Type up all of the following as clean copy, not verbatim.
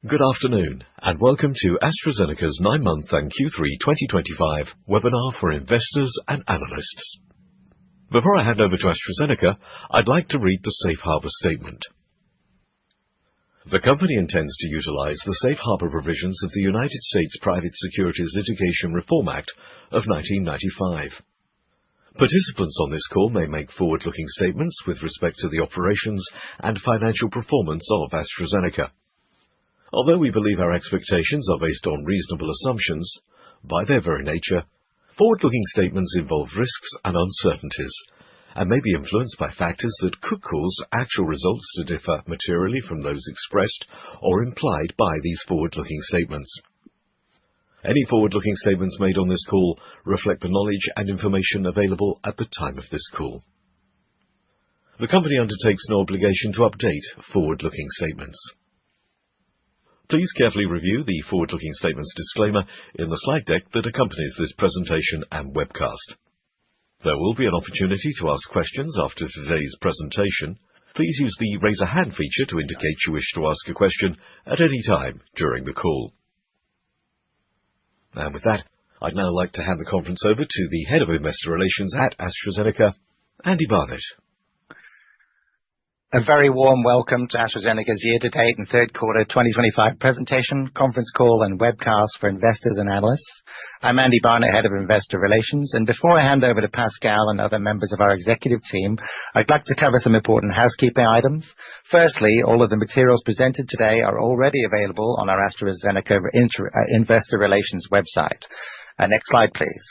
Good afternoon, and welcome to AstraZeneca's 9-month and Q3 2025 webinar for investors and analysts. Before I hand over to AstraZeneca, I'd like to read the Safe Harbor Statement. The company intends to utilize the Safe Harbor provisions of the United States Private Securities Litigation Reform Act of 1995. Participants on this call may make forward-looking statements with respect to the operations and financial performance of AstraZeneca. Although we believe our expectations are based on reasonable assumptions, by their very nature, forward-looking statements involve risks and uncertainties, and may be influenced by factors that could cause actual results to differ materially from those expressed or implied by these forward-looking statements. Any forward-looking statements made on this call reflect the knowledge and information available at the time of this call. The company undertakes no obligation to update forward-looking statements. Please carefully review the forward-looking statements disclaimer in the slide deck that accompanies this presentation and webcast. There will be an opportunity to ask questions after today's presentation. Please use the Raise a Hand feature to indicate you wish to ask a question at any time during the call. And with that, I'd now like to hand the conference over to the Head of Investor Relations at AstraZeneca, Andy Barnett. A very warm welcome to AstraZeneca's year-to-date and third quarter 2025 presentation, conference call and webcast for investors and analysts. I'm Andy Barnett, Head of Investor Relations, and before I hand over to Pascal and other members of our executive team, I'd like to cover some important housekeeping items. Firstly, all of the materials presented today are already available on our AstraZeneca Investor Relations website. Next slide, please.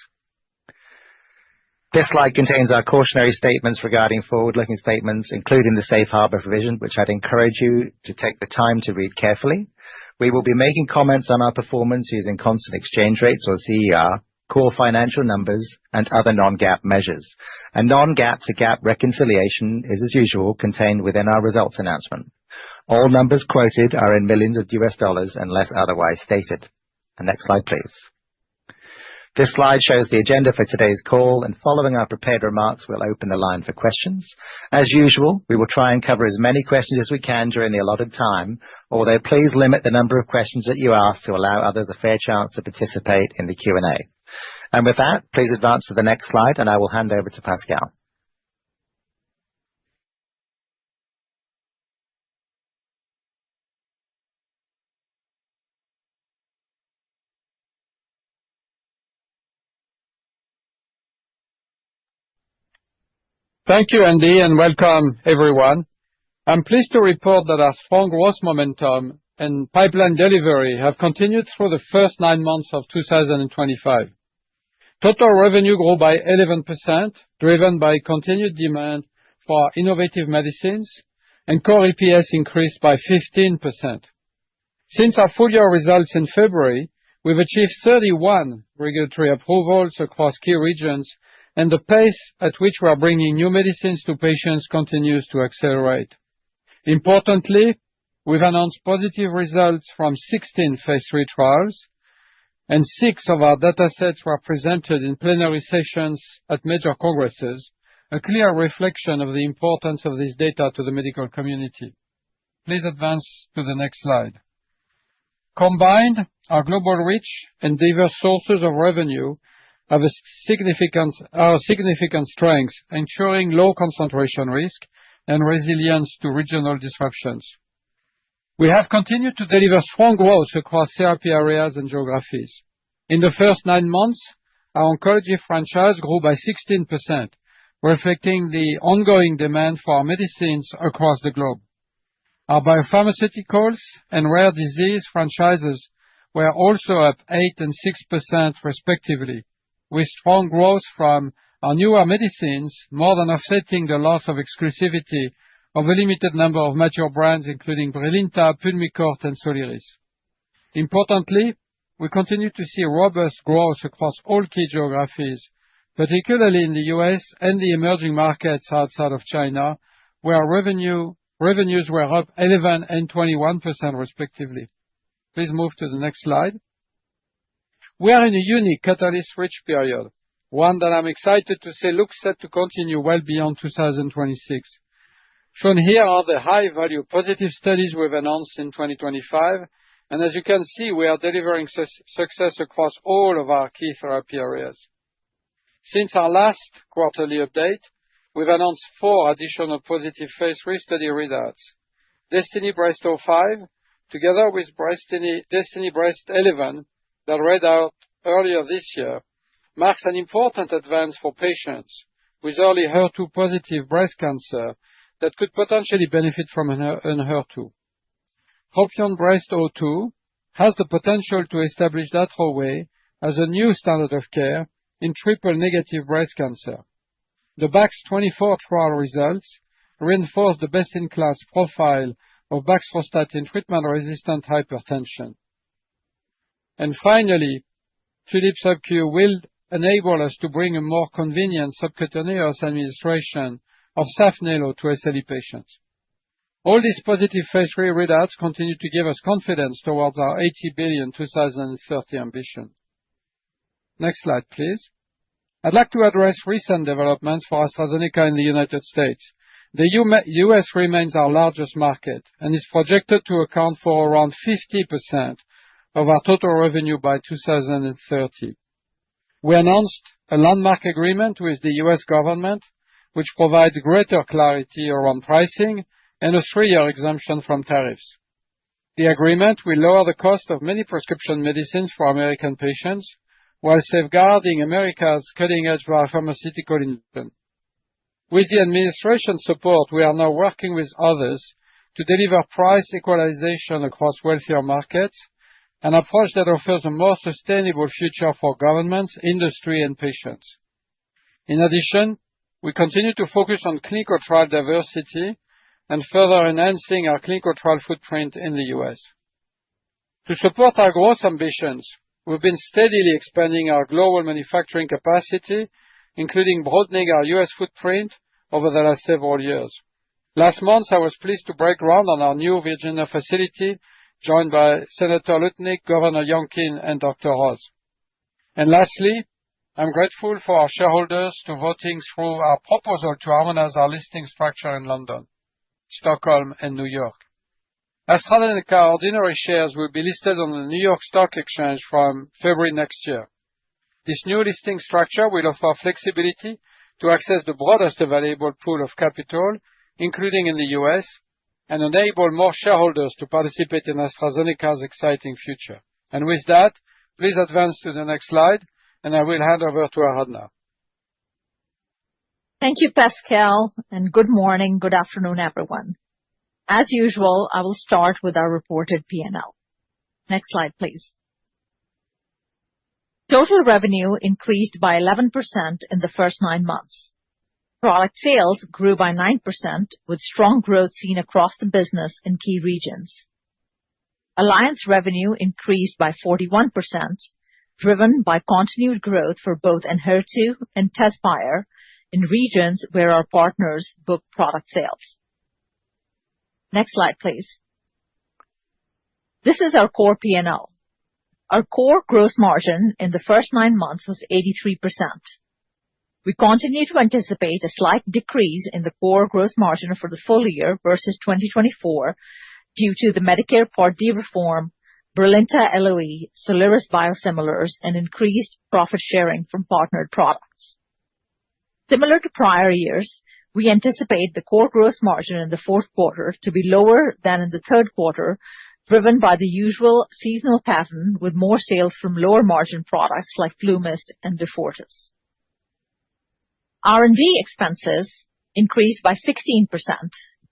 This slide contains our cautionary statements regarding forward-looking statements, including the Safe Harbor provision, which I'd encourage you to take the time to read carefully. We will be making comments on our performance using constant exchange rates, or CER, core financial numbers, and other non-GAAP measures. A non-GAAP to GAAP reconciliation is, as usual, contained within our results announcement. All numbers quoted are in millions of US dollars unless otherwise stated. Next slide, please. This slide shows the agenda for today's call, and following our prepared remarks, we'll open the line for questions. As usual, we will try and cover as many questions as we can during the allotted time, although please limit the number of questions that you ask to allow others a fair chance to participate in the Q&A. And with that, please advance to the next slide, and I will hand over to Pascal. Thank you, Andy, and welcome, everyone. I'm pleased to report that our strong growth momentum and pipeline delivery have continued through the first 9 months of 2025. Total revenue grew by 11%, driven by continued demand for our innovative medicines, and core EPS increased by 15%. Since our full-year results in February, we've achieved 31 regulatory approvals across key regions, and the pace at which we are bringing new medicines to patients continues to accelerate. Importantly, we've announced positive results from 16 phase 3 trials, and 6 of our datasets were presented in plenary sessions at major congresses, a clear reflection of the importance of this data to the medical community. Please advance to the next slide. Combined, our global reach and diverse sources of revenue have significant strengths, ensuring low concentration risk and resilience to regional disruptions. We have continued to deliver strong growth across therapy areas and geographies. In the first 9 months, our oncology franchise grew by 16%, reflecting the ongoing demand for our medicines across the globe. Our biopharmaceuticals and rare disease franchises were also up 8% and 6% respectively, with strong growth from our newer medicines more than offsetting the loss of exclusivity of a limited number of mature brands, including Brilinta, Pulmicort, and Soliris. Importantly, we continue to see robust growth across all key geographies, particularly in the US and the emerging markets outside of China, where revenues were up 11% and 21% respectively. Please move to the next slide. We are in a unique catalyst-rich period, one that I'm excited to say looks set to continue well beyond 2026. Shown here are the high-value positive studies we've announced in 2025 and as you can see, we are delivering success across all of our key therapy areas. Since our last quarterly update, we've announced 4 additional positive phase 3 study readouts. Destiny Breast 05, together with Destiny Breast 11, that read out earlier this year, marks an important advance for patients with early HER2-positive breast cancer that could potentially benefit from Enhertu. Tropion Breast 02 has the potential to establish that hallway as a new standard of care in triple-negative breast cancer. The BAX24 trial results reinforce the best-in-class profile of baxdrostat in treatment-resistant hypertension. And finally, Philip SubQ will enable us to bring a more convenient subcutaneous administration of Safnelo to SLE patients. All these positive phase 3 readouts continue to give us confidence towards our $80 billion 2030 ambition. Next slide, please. I'd like to address recent developments for AstraZeneca in the United States. The U.S. remains our largest market and is projected to account for around 50% of our total revenue by 2030. We announced a landmark agreement with the U.S. government, which provides greater clarity around pricing and a 3-year exemption from tariffs. The agreement will lower the cost of many prescription medicines for American patients while safeguarding America's cutting-edge pharmaceutical innovation. With the administration's support, we are now working with others to deliver price equalization across wealthier markets, an approach that offers a more sustainable future for governments, industry, and patients. In addition, we continue to focus on clinical trial diversity and further enhancing our clinical trial footprint in the U.S. To support our growth ambitions, we've been steadily expanding our global manufacturing capacity, including broadening our U.S. footprint over the last several years. Last month, I was pleased to break ground on our new Virginia facility, joined by Senator Lutnick, Governor Youngkin, and Dr. Ross. And lastly, I'm grateful for our shareholders to voting through our proposal to harmonize our listing structure in London, Stockholm, and New York. AstraZeneca ordinary shares will be listed on the New York Stock Exchange from February next year. This new listing structure will offer flexibility to access the broadest available pool of capital, including in the U.S., and enable more shareholders to participate in AstraZeneca's exciting future. And with that, please advance to the next slide, and I will hand over to Aradhana. Thank you, Pascal, and good morning, good afternoon, everyone. As usual, I will start with our reported P&L. Next slide, please. Total revenue increased by 11% in the first 9 months. Product sales grew by 9%, with strong growth seen across the business in key regions. Alliance revenue increased by 41%, driven by continued growth for both Enhertu and Tezspire in regions where our partners book product sales. Next slide, please. This is our core P&L. Our core gross margin in the first 9 months was 83%. We continue to anticipate a slight decrease in the core gross margin for the full year versus 2024 due to the Medicare Part D reform, Brilinta LOE, Soliris biosimilars, and increased profit sharing from partnered products. Similar to prior years, we anticipate the core gross margin in the fourth quarter to be lower than in the third quarter, driven by the usual seasonal pattern with more sales from lower margin products like FluMist and Beyfortus. R&D expenses increased by 16%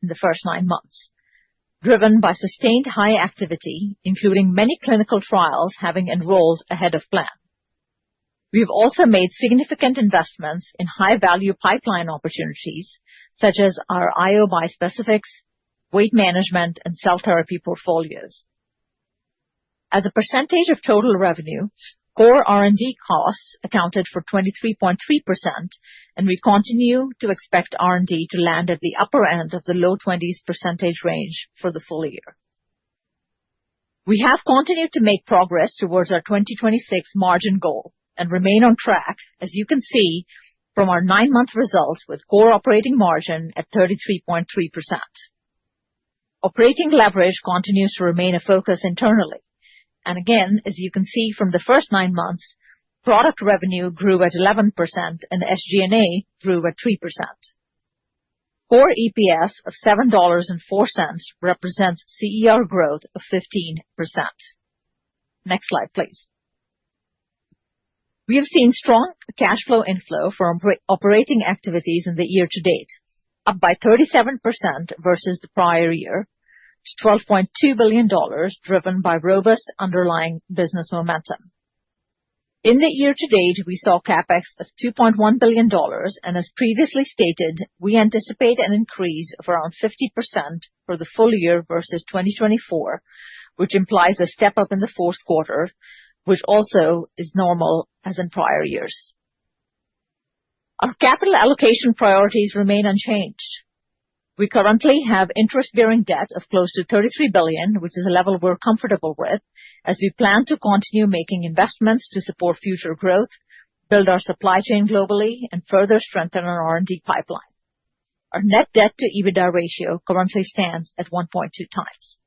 in the first 9 months, driven by sustained high activity, including many clinical trials having enrolled ahead of plan. We have also made significant investments in high-value pipeline opportunities, such as our IO bispecifics, weight management, and cell therapy portfolios. As a percentage of total revenue, core R&D costs accounted for 23.3%, and we continue to expect R&D to land at the upper end of the low 20s% range for the full year. We have continued to make progress towards our 2026 margin goal and remain on track, as you can see from our 9-month results with core operating margin at 33.3%. Operating leverage continues to remain a focus internally, And again, as you can see from the first 9 months, product revenue grew at 11% and SG&A grew at 3%. Core EPS of $7.04 represents CER growth of 15%. Next slide, please. We have seen strong cash flow inflow from operating activities in the year to date, up by 37% versus the prior year to $12.2 billion, driven by robust underlying business momentum. In the year to date, we saw CapEx of $2.1 billion, and as previously stated, we anticipate an increase of around 50% for the full year versus 2024, which implies a step up in the fourth quarter, which also is normal as in prior years. Our capital allocation priorities remain unchanged. We currently have interest-bearing debt of close to $33 billion, which is a level we're comfortable with, as we plan to continue making investments to support future growth, build our supply chain globally, and further strengthen our R&D pipeline. Our net debt to EBITDA ratio currently stands at 1.2 times.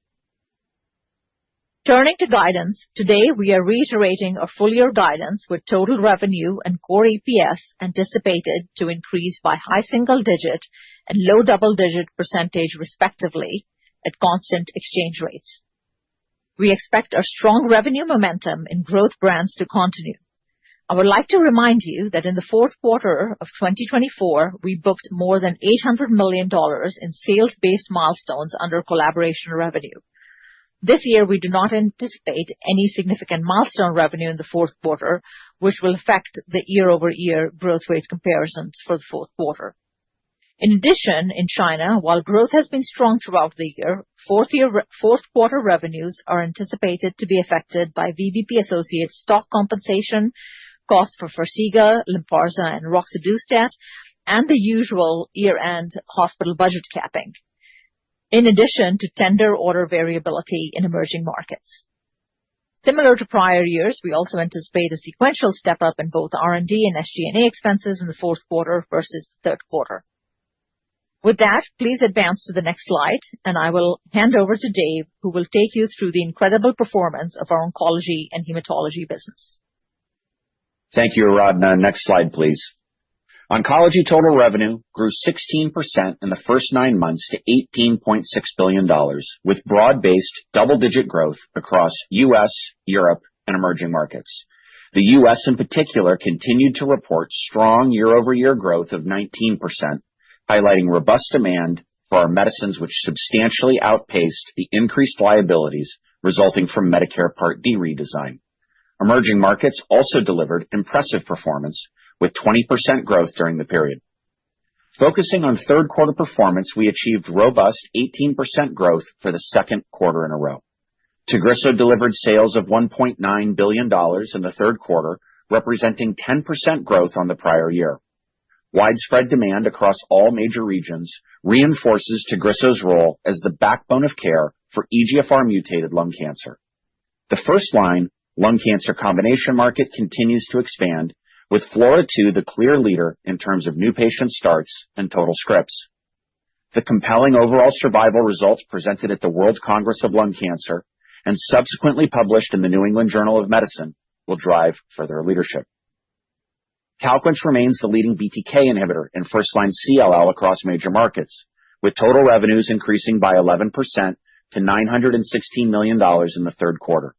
Turning to guidance, today we are reiterating our full-year guidance with total revenue and core EPS anticipated to increase by high single-digit and low double-digit percentage respectively at constant exchange rates. We expect our strong revenue momentum in growth brands to continue. I would like to remind you that in the fourth quarter of 2024, we booked more than $800 million in sales-based milestones under collaboration revenue. This year, we do not anticipate any significant milestone revenue in the fourth quarter, which will affect the year-over-year growth rate comparisons for the fourth quarter. In addition, in China, while growth has been strong throughout the year, fourth quarter revenues are anticipated to be affected by VBP-associated stock compensation, costs for Farxiga, Lynparza, and Roxadustat, and the usual year-end hospital budget capping, in addition to tender order variability in emerging markets. Similar to prior years, we also anticipate a sequential step up in both R&D and SG&A expenses in the fourth quarter versus the third quarter. With that, please advance to the next slide, and I will hand over to Dave, who will take you through the incredible performance of our oncology and hematology business. Thank you, Aradhana. Next slide, please. Oncology total revenue grew 16% in the first 9 months to $18.6 billion, with broad-based double-digit growth across U.S., Europe, and emerging markets. The U.S. in particular continued to report strong year-over-year growth of 19%, highlighting robust demand for our medicines, which substantially outpaced the increased liabilities resulting from Medicare Part D redesign. Emerging markets also delivered impressive performance, with 20% growth during the period. Focusing on third quarter performance, we achieved robust 18% growth for the second quarter in a row. Tagrisso delivered sales of $1.9 billion in the third quarter, representing 10% growth on the prior year. Widespread demand across all major regions reinforces Tagrisso's role as the backbone of care for EGFR-mutated lung cancer. The first-line lung cancer combination market continues to expand, with FLAURA2 the clear leader in terms of new patient starts and total scripts. The compelling overall survival results presented at the World Congress of Lung Cancer and subsequently published in the New England Journal of Medicine will drive further leadership. Calquence remains the leading BTK inhibitor in first-line CLL across major markets, with total revenues increasing by 11% to $916 million in the third quarter.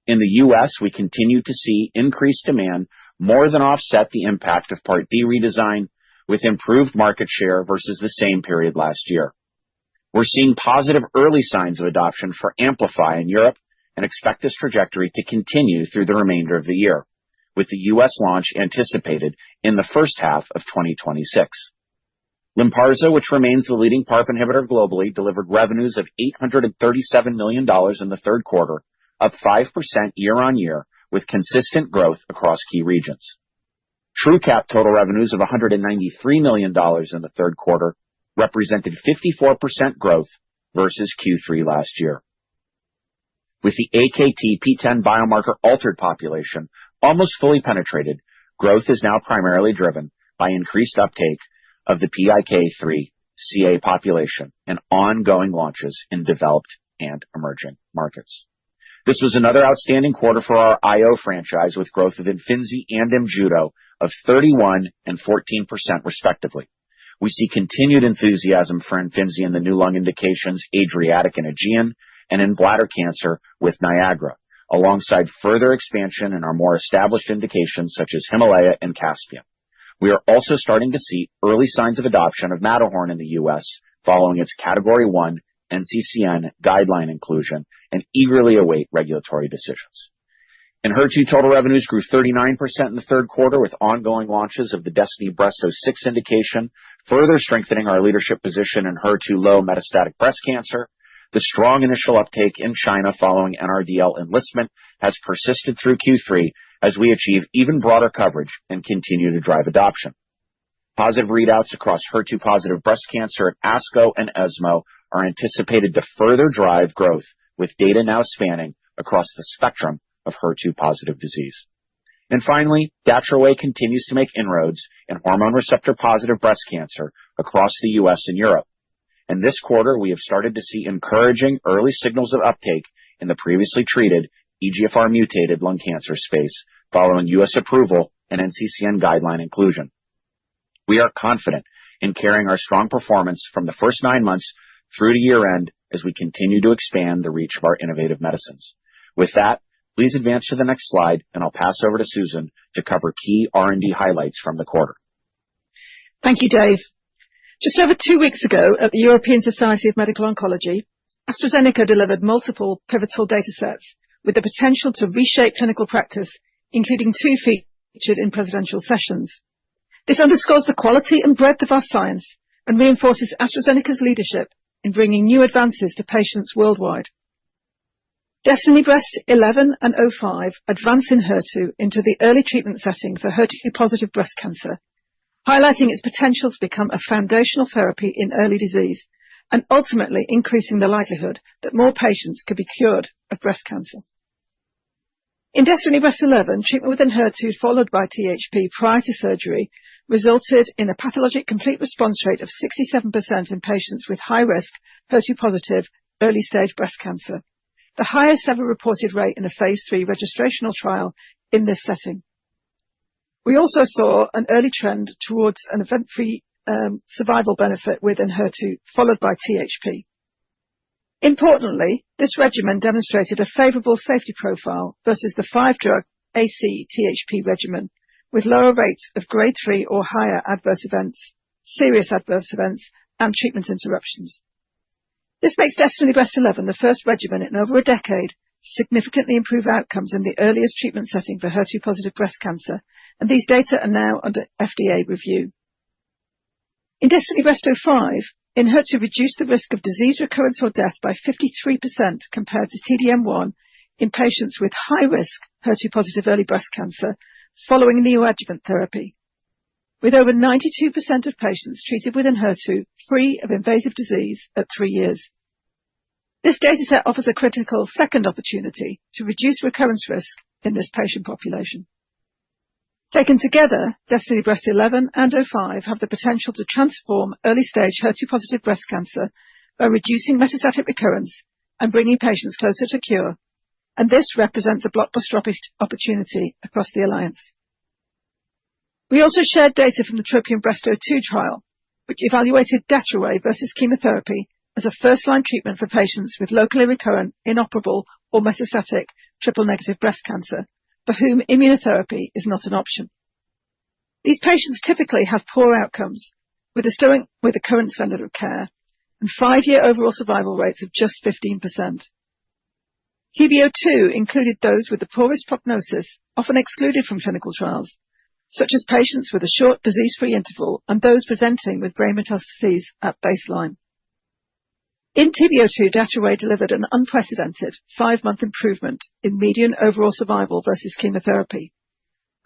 In the U.S., we continue to see increased demand more than offset the impact of Part D redesign, with improved market share versus the same period last year. We're seeing positive early signs of adoption for Amplify in Europe and expect this trajectory to continue through the remainder of the year, with the U.S. launch anticipated in the first half of 2026. Lynparza, which remains the leading PARP inhibitor globally, delivered revenues of $837 million in the third quarter, up 5% year-on-year, with consistent growth across key regions. TrueCap total revenues of $193 million in the third quarter represented 54% growth versus Q3 last year. With the AKT-P10 biomarker altered population almost fully penetrated, growth is now primarily driven by increased uptake of the PIK3CA population and ongoing launches in developed and emerging markets. This was another outstanding quarter for our IO franchise, with growth of Imfinzi and Imjudo of 31% and 14% respectively. We see continued enthusiasm for Imfinzi in the new lung indications Adriatic and Aegean, and in bladder cancer with Niagara, alongside further expansion in our more established indications such as Himalaya and Caspian. We are also starting to see early signs of adoption of Matterhorn in the U.S. following its Category 1 NCCN guideline inclusion, and eagerly await regulatory decisions. In HER2, total revenues grew 39% in the third quarter, with ongoing launches of the DESTINY-Breast06 indication, further strengthening our leadership position in HER2 low metastatic breast cancer. The strong initial uptake in China following NRDL enlistment has persisted through Q3 as we achieve even broader coverage and continue to drive adoption. Positive readouts across HER2-positive breast cancer at ASCO and ESMO are anticipated to further drive growth, with data now spanning across the spectrum of HER2-positive disease. And finally, Datroway continues to make inroads in hormone receptor-positive breast cancer across the U.S. and Europe. And this quarter, we have started to see encouraging early signals of uptake in the previously treated EGFR-mutated lung cancer space following U.S. approval and NCCN guideline inclusion. We are confident in carrying our strong performance from the first 9 months through to year-end as we continue to expand the reach of our innovative medicines. With that, please advance to the next slide, and I'll pass over to Susan to cover key R&D highlights from the quarter. Thank you, Dave. Just over 2 weeks ago at the European Society of Medical Oncology, AstraZeneca delivered multiple pivotal data sets with the potential to reshape clinical practice, including 2 featured in presidential sessions. This underscores the quality and breadth of our science and reinforces AstraZeneca's leadership in bringing new advances to patients worldwide. DESTINY-Breast11 and 05 advance in HER2 into the early treatment setting for HER2-positive breast cancer, highlighting its potential to become a foundational therapy in early disease and ultimately increasing the likelihood that more patients could be cured of breast cancer. In DESTINY-Breast11, treatment with Enhertu followed by THP prior to surgery resulted in a pathologic complete response rate of 67% in patients with high-risk HER2-positive early-stage breast cancer, the highest ever reported rate in a phase 3 registrational trial in this setting. We also saw an early trend towards an event-free survival benefit with Enhertu followed by THP. Importantly, this regimen demonstrated a favorable safety profile versus the 5-drug AC-THP regimen, with lower rates of grade 3 or higher adverse events, serious adverse events, and treatment interruptions. This makes DESTINY-Breast11 the first regimen in over a decade to significantly improve outcomes in the earliest treatment setting for HER2-positive breast cancer, and these data are now under FDA review. In DESTINY-Breast05, Enhertu reduced the risk of disease recurrence or death by 53% compared to TDM1 in patients with high-risk HER2-positive early breast cancer following neoadjuvant therapy, with over 92% of patients treated with Enhertu free of invasive disease at 3 years. This dataset offers a critical second opportunity to reduce recurrence risk in this patient population. Taken together, DESTINY-Breast11 and 05 have the potential to transform early-stage HER2-positive breast cancer by reducing metastatic recurrence and bringing patients closer to cure, and this represents a blockbuster opportunity across the alliance. We also shared data from the TROPION-Breast02 trial, which evaluated Datroway versus chemotherapy as a first-line treatment for patients with locally recurrent, inoperable, or metastatic triple-negative breast cancer, for whom immunotherapy is not an option. These patients typically have poor outcomes, with the current standard of care, and 5-year overall survival rates of just 15%. TB02 included those with the poorest prognosis, often excluded from clinical trials, such as patients with a short disease-free interval and those presenting with brain metastases at baseline. In TB02, Datroway delivered an unprecedented 5-month improvement in median overall survival versus chemotherapy,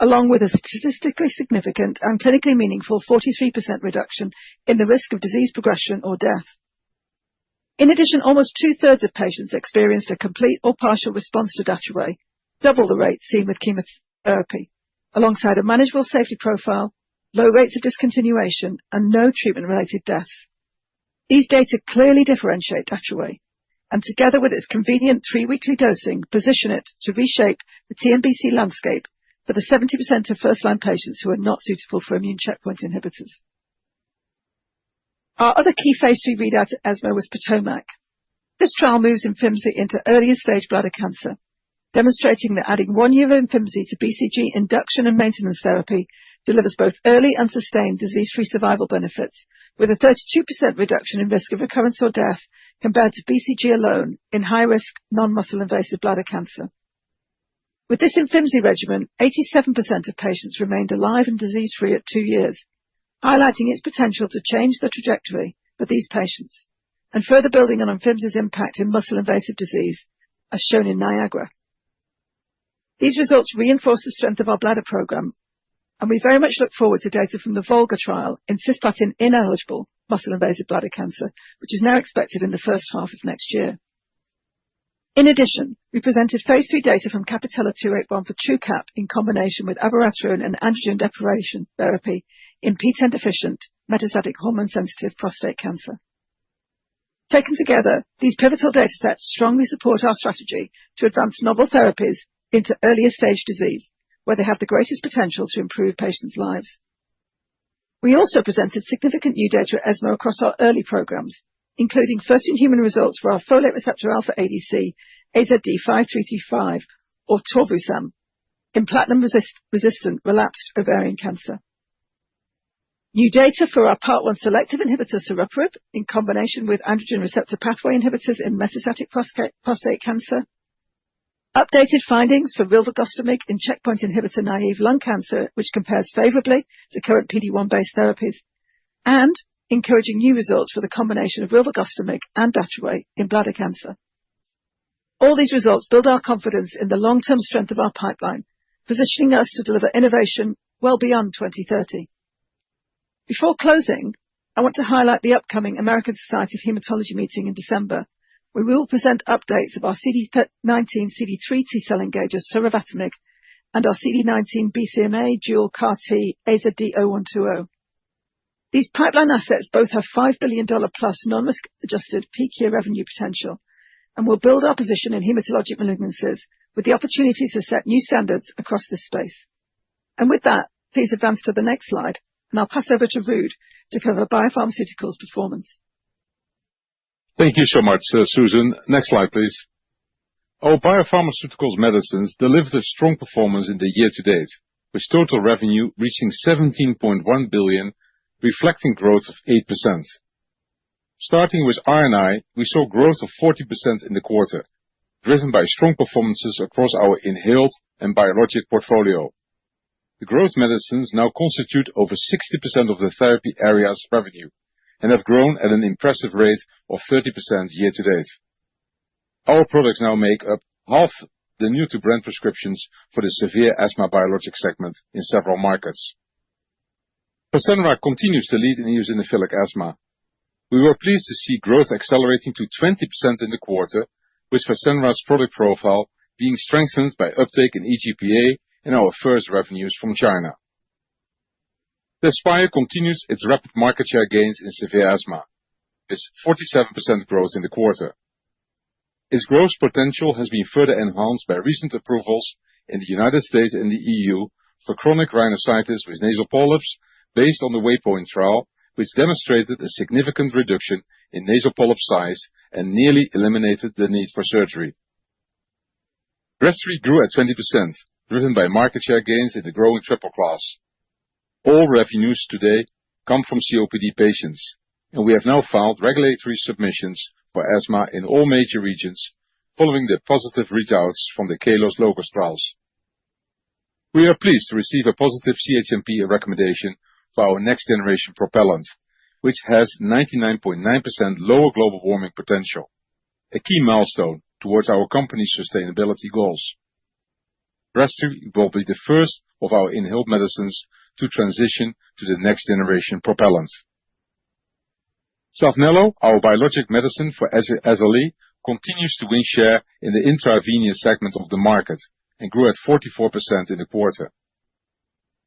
along with a statistically significant and clinically meaningful 43% reduction in the risk of disease progression or death. In addition, almost 2/3 of patients experienced a complete or partial response to Datroway, double the rate seen with chemotherapy, alongside a manageable safety profile, low rates of discontinuation, and no treatment-related deaths. These data clearly differentiate Datroway and together with its convenient 3-weekly dosing, position it to reshape the TNBC landscape for the 70% of first-line patients who are not suitable for immune checkpoint inhibitors. Our other key phase 3 readout at ESMO was Potomac. This trial moves Imfinzi into earlier stage bladder cancer, demonstrating that adding 1 year of Imfinzi to BCG induction and maintenance therapy delivers both early and sustained disease-free survival benefits, with a 32% reduction in risk of recurrence or death compared to BCG alone in high-risk non-muscle invasive bladder cancer. With this Imfinzi regimen, 87% of patients remained alive and disease-free at 2 years, highlighting its potential to change the trajectory for these patients, and further building on Imfinzi's impact in muscle-invasive disease, as shown in Niagara. These results reinforce the strength of our bladder program, and we very much look forward to data from the Volga trial in cisplatin-ineligible muscle-invasive bladder cancer, which is now expected in the first half of next year. In addition, we presented phase 3 data from Capitella 281 for TrueCap in combination with abiraterone and androgen deprivation therapy in PTEN deficient metastatic hormone-sensitive prostate cancer. Taken together, these pivotal data sets strongly support our strategy to advance novel therapies into earlier stage disease, where they have the greatest potential to improve patients' lives. We also presented significant new data at ESMO across our early programs, including first-in-human results for our folate receptor alpha ADC, AZD5335, or Torvusam, in platinum-resistant relapsed ovarian cancer. New data for our Part1 selective inhibitor Saruparib in combination with androgen receptor pathway inhibitors in metastatic prostate cancer. Updated findings for rilvegostomig in checkpoint inhibitor-naive lung cancer, which compares favorably to current PD-1-based therapies, and encouraging new results for the combination of rilvegostomig and datopotamab in bladder cancer. All these results build our confidence in the long-term strength of our pipeline, positioning us to deliver innovation well beyond 2030. Before closing, I want to highlight the upcoming American Society of Hematology meeting in December, where we will present updates of our CD19 CD3 T-cell engagers Suravatimig and our CD19 BCMA dual CAR-T AZD0120. These pipeline assets both have $5 billion plus non-risk adjusted peak year revenue potential and will build our position in hematologic malignancies with the opportunity to set new standards across this space. And with that, please advance to the next slide, and I'll pass over to Ruud to cover biopharmaceuticals performance. Thank you so much, Susan. Next slide, please. Our biopharmaceuticals medicines delivered a strong performance in the year to date, with total revenue reaching $17.1 billion, reflecting growth of 8%. Starting with R&I, we saw growth of 40% in the quarter, driven by strong performances across our inhaled and biologic portfolio. The growth medicines now constitute over 60% of the therapy area's revenue and have grown at an impressive rate of 30% year to date. Our products now make up half the new-to-brand prescriptions for the severe asthma biologic segment in several markets. Fasenra continues to lead in eosinophilic asthma. We were pleased to see growth accelerating to 20% in the quarter, with Fasenra's product profile being strengthened by uptake in EGPA and our first revenues from China. Tezspire continues its rapid market share gains in severe asthma, with 47% growth in the quarter. Its growth potential has been further enhanced by recent approvals in the United States and the EU for chronic rhinosinusitis with nasal polyps based on the Waypoint trial, which demonstrated a significant reduction in nasal polyp size and nearly eliminated the need for surgery. Breztri grew at 20%, driven by market share gains in the growing triple class. All revenues today come from COPD patients, and we have now filed regulatory submissions for asthma in all major regions following the positive readouts from the KALOS LOGOS trials. We are pleased to receive a positive CHMP recommendation for our next generation propellant, which has 99.9% lower global warming potential, a key milestone towards our company's sustainability goals. Breztri will be the first of our inhaled medicines to transition to the next generation propellant. Saphnelo, our biologic medicine for SLE, continues to win share in the intravenous segment of the market and grew at 44% in the quarter.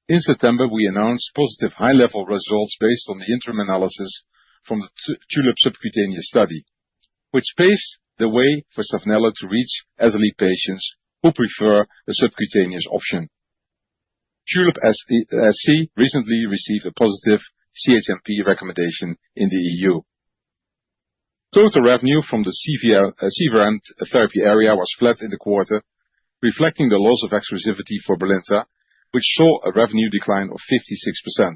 In September, we announced positive high-level results based on the interim analysis from the TULIP subcutaneous study, which paves the way for Saphnelo to reach elderly patients who prefer a subcutaneous option. Tulip SC recently received a positive CHMP recommendation in the EU. Total revenue from the severe end therapy area was flat in the quarter, reflecting the loss of exclusivity for Brilinta, which saw a revenue decline of 56%.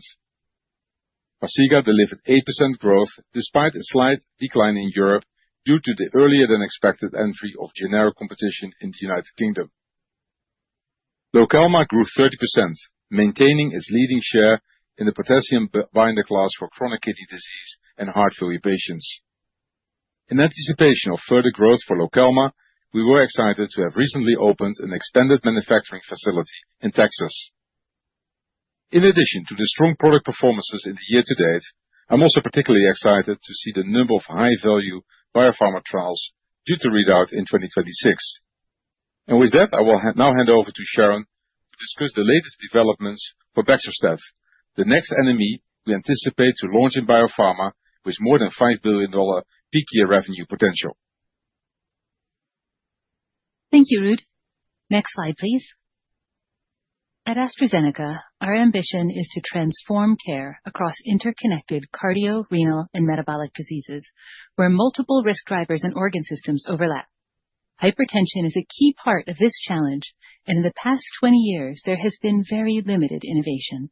Farxiga delivered 8% growth despite a slight decline in Europe due to the earlier than expected entry of generic competition in the United Kingdom. Lokelma grew 30%, maintaining its leading share in the potassium binder class for chronic kidney disease and heart failure patients. In anticipation of further growth for Lokelma, we were excited to have recently opened an expanded manufacturing facility in Texas. In addition to the strong product performances in the year to date, I'm also particularly excited to see the number of high-value biopharma trials due to read out in 2026. And with that, I will now hand over to Sharon to discuss the latest developments for Baxdrostat, the next NME we anticipate to launch in biopharma with more than $5 billion peak year revenue potential. Thank you, Ruud. Next slide, please. At AstraZeneca, our ambition is to transform care across interconnected cardio, renal, and metabolic diseases where multiple risk drivers and organ systems overlap. Hypertension is a key part of this challenge, and in the past 20 years, there has been very limited innovation.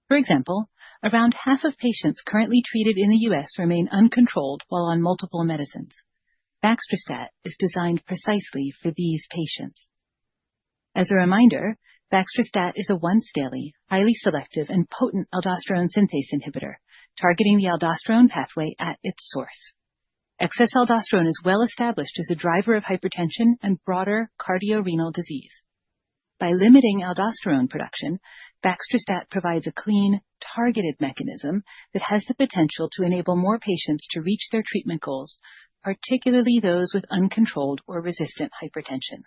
For example, around half of patients currently treated in the U.S. remain uncontrolled while on multiple medicines. Baxdrostat is designed precisely for these patients. As a reminder, Baxdrostat is a once-daily, highly selective and potent aldosterone synthase inhibitor, targeting the aldosterone pathway at its source. Excess aldosterone is well established as a driver of hypertension and broader cardiorenal disease. By limiting aldosterone production, Baxdrostat provides a clean, targeted mechanism that has the potential to enable more patients to reach their treatment goals, particularly those with uncontrolled or resistant hypertension.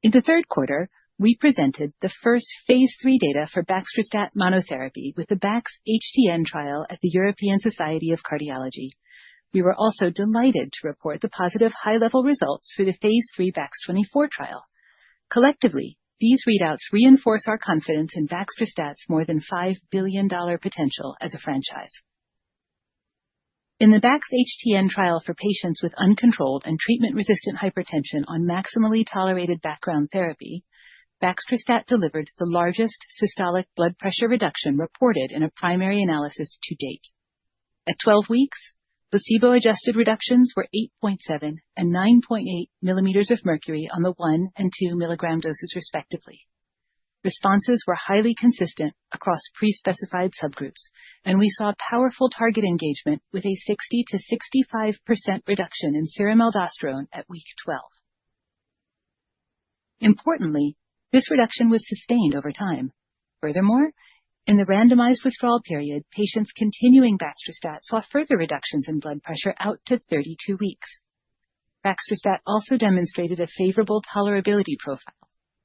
In the third quarter, we presented the first phase 3 data for Baxdrostat monotherapy with the BaxHTN trial at the European Society of Cardiology. We were also delighted to report the positive high-level results for the phase 3 Bax24 trial. Collectively, these readouts reinforce our confidence in Baxdrostat's more than $5 billion potential as a franchise. In the BaxHTN trial for patients with uncontrolled and treatment-resistant hypertension on maximally tolerated background therapy, Baxdrostat delivered the largest systolic blood pressure reduction reported in a primary analysis to date. At 12 weeks, placebo-adjusted reductions were 8.7 and 9.8 millimeters of mercury on the 1 and 2 milligram doses respectively. Responses were highly consistent across pre-specified subgroups, and we saw powerful target engagement with a 60 to 65% reduction in serum aldosterone at week 12. Importantly, this reduction was sustained over time. Furthermore, in the randomized withdrawal period, patients continuing Baxdrostat saw further reductions in blood pressure out to 32 weeks. Baxdrostat also demonstrated a favorable tolerability profile.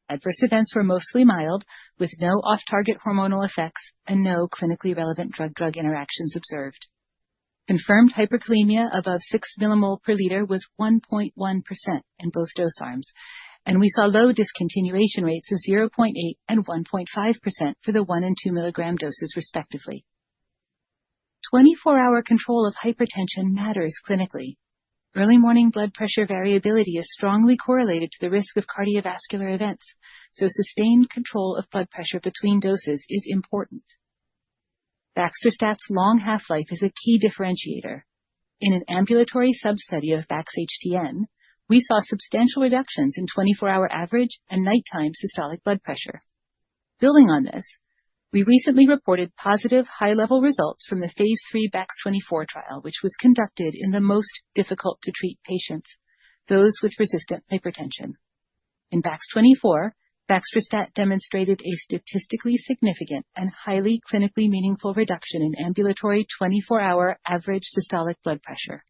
Adverse events were mostly mild, with no off-target hormonal effects and no clinically relevant drug-drug interactions observed. Confirmed hyperkalemia above 6 millimole per liter was 1.1% in both dose arms, and we saw low discontinuation rates of 0.8 and 1.5% for the 1 and 2 milligram doses respectively. 24-hour control of hypertension matters clinically. Early morning blood pressure variability is strongly correlated to the risk of cardiovascular events, so sustained control of blood pressure between doses is important. Baxdrostat's long half-life is a key differentiator. In an ambulatory sub-study of BaxHTN, we saw substantial reductions in 24-hour average and nighttime systolic blood pressure. Building on this, we recently reported positive high-level results from the phase 3 Bax24 trial, which was conducted in the most difficult-to-treat patients, those with resistant hypertension. In Bax24, Baxdrostat demonstrated a statistically significant and highly clinically meaningful reduction in ambulatory 24-hour average systolic blood pressure.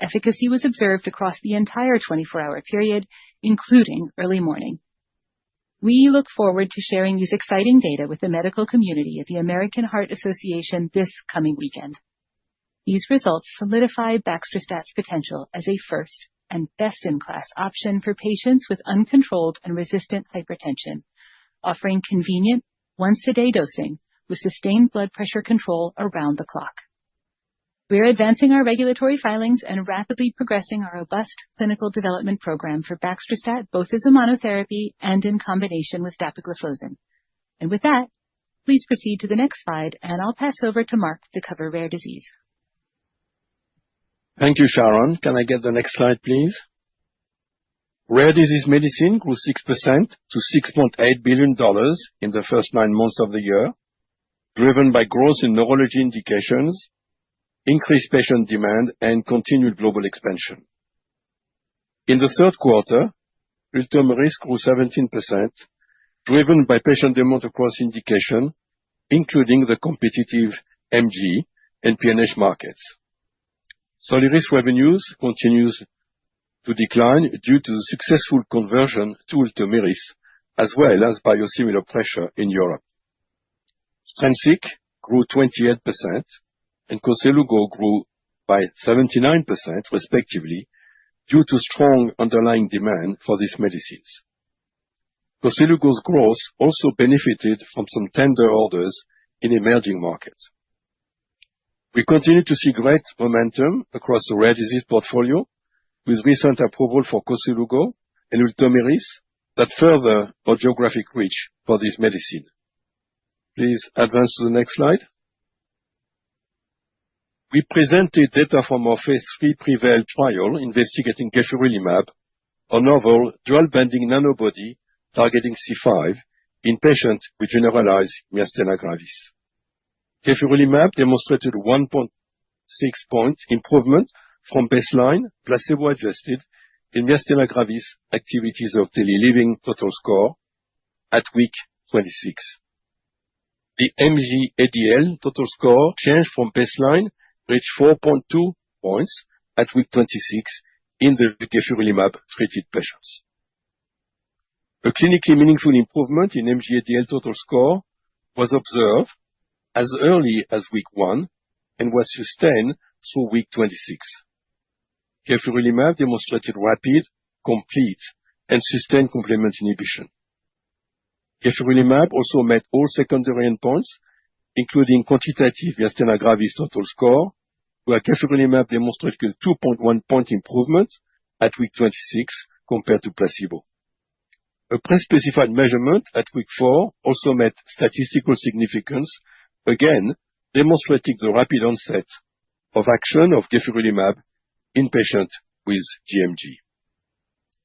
Efficacy was observed across the entire 24-hour period, including early morning. We look forward to sharing these exciting data with the medical community at the American Heart Association this coming weekend. These results solidify baxdrostat's potential as a first and best-in-class option for patients with uncontrolled and resistant hypertension, offering convenient once-a-day dosing with sustained blood pressure control around the clock. We're advancing our regulatory filings and rapidly progressing our robust clinical development program for baxdrostat, both as a monotherapy and in combination with dapagliflozin. And with that, please proceed to the next slide, and I'll pass over to Mark to cover rare disease. Thank you, Sharon. Can I get the next slide, please? Rare disease medicine grew 6% to $6.8 billion in the first 9 months of the year, driven by growth in neurology indications, increased patient demand, and continued global expansion. In the third quarter, Ultomiris grew 17%, driven by patient demand across indication, including the competitive MG and PNH markets. Soliris revenues continues to decline due to the successful conversion to Ultomiris, as well as biosimilar pressure in Europe. Strensiq grew 28%, and Koselugo grew by 79% respectively, due to strong underlying demand for these medicines. Koselugo's growth also benefited from some tender orders in emerging markets. We continue to see great momentum across the rare disease portfolio, with recent approval for Koselugo and Ultomiris that further our geographic reach for this medicine. Please advance to the next slide. We presented data from our phase 3 PREVAIL trial investigating gefurulimab, a novel dual-binding nanobody targeting C5 in patients with generalized myasthenia gravis. Gefurulimab demonstrated 1.6-point improvement from baseline, placebo-adjusted, in myasthenia gravis activities of daily living total score at week 26. The MG-ADL total score change from baseline reached 4.2 points at week 26 in the gefurulimab-treated patients. A clinically meaningful improvement in MG-ADL total score was observed as early as week 1 and was sustained through week 26. Gefurulimab demonstrated rapid, complete, and sustained complement inhibition. Gefurulimab also met all secondary endpoints, including quantitative myasthenia gravis total score, where gefurulimab demonstrated a 2.1-point improvement at week 26 compared to placebo. A pre-specified measurement at week 4 also met statistical significance, again demonstrating the rapid onset of action of gefurulimab in patients with gMG.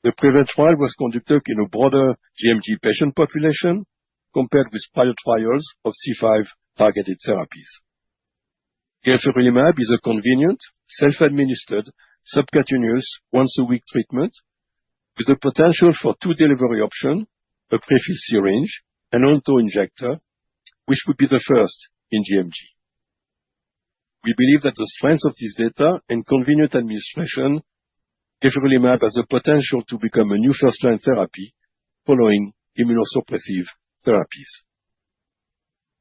The PREVAIL trial was conducted in a broader gMG patient population compared with prior trials of C5-targeted therapies. Gefurulimab is a convenient, self-administered, subcutaneous, once-a-week treatment with the potential for 2 delivery options, a prefilled syringe and auto-injector, which would be the first in gMG. We believe that the strength of this data and convenient administration, gefurulimab has the potential to become a new first-line therapy following immunosuppressive therapies.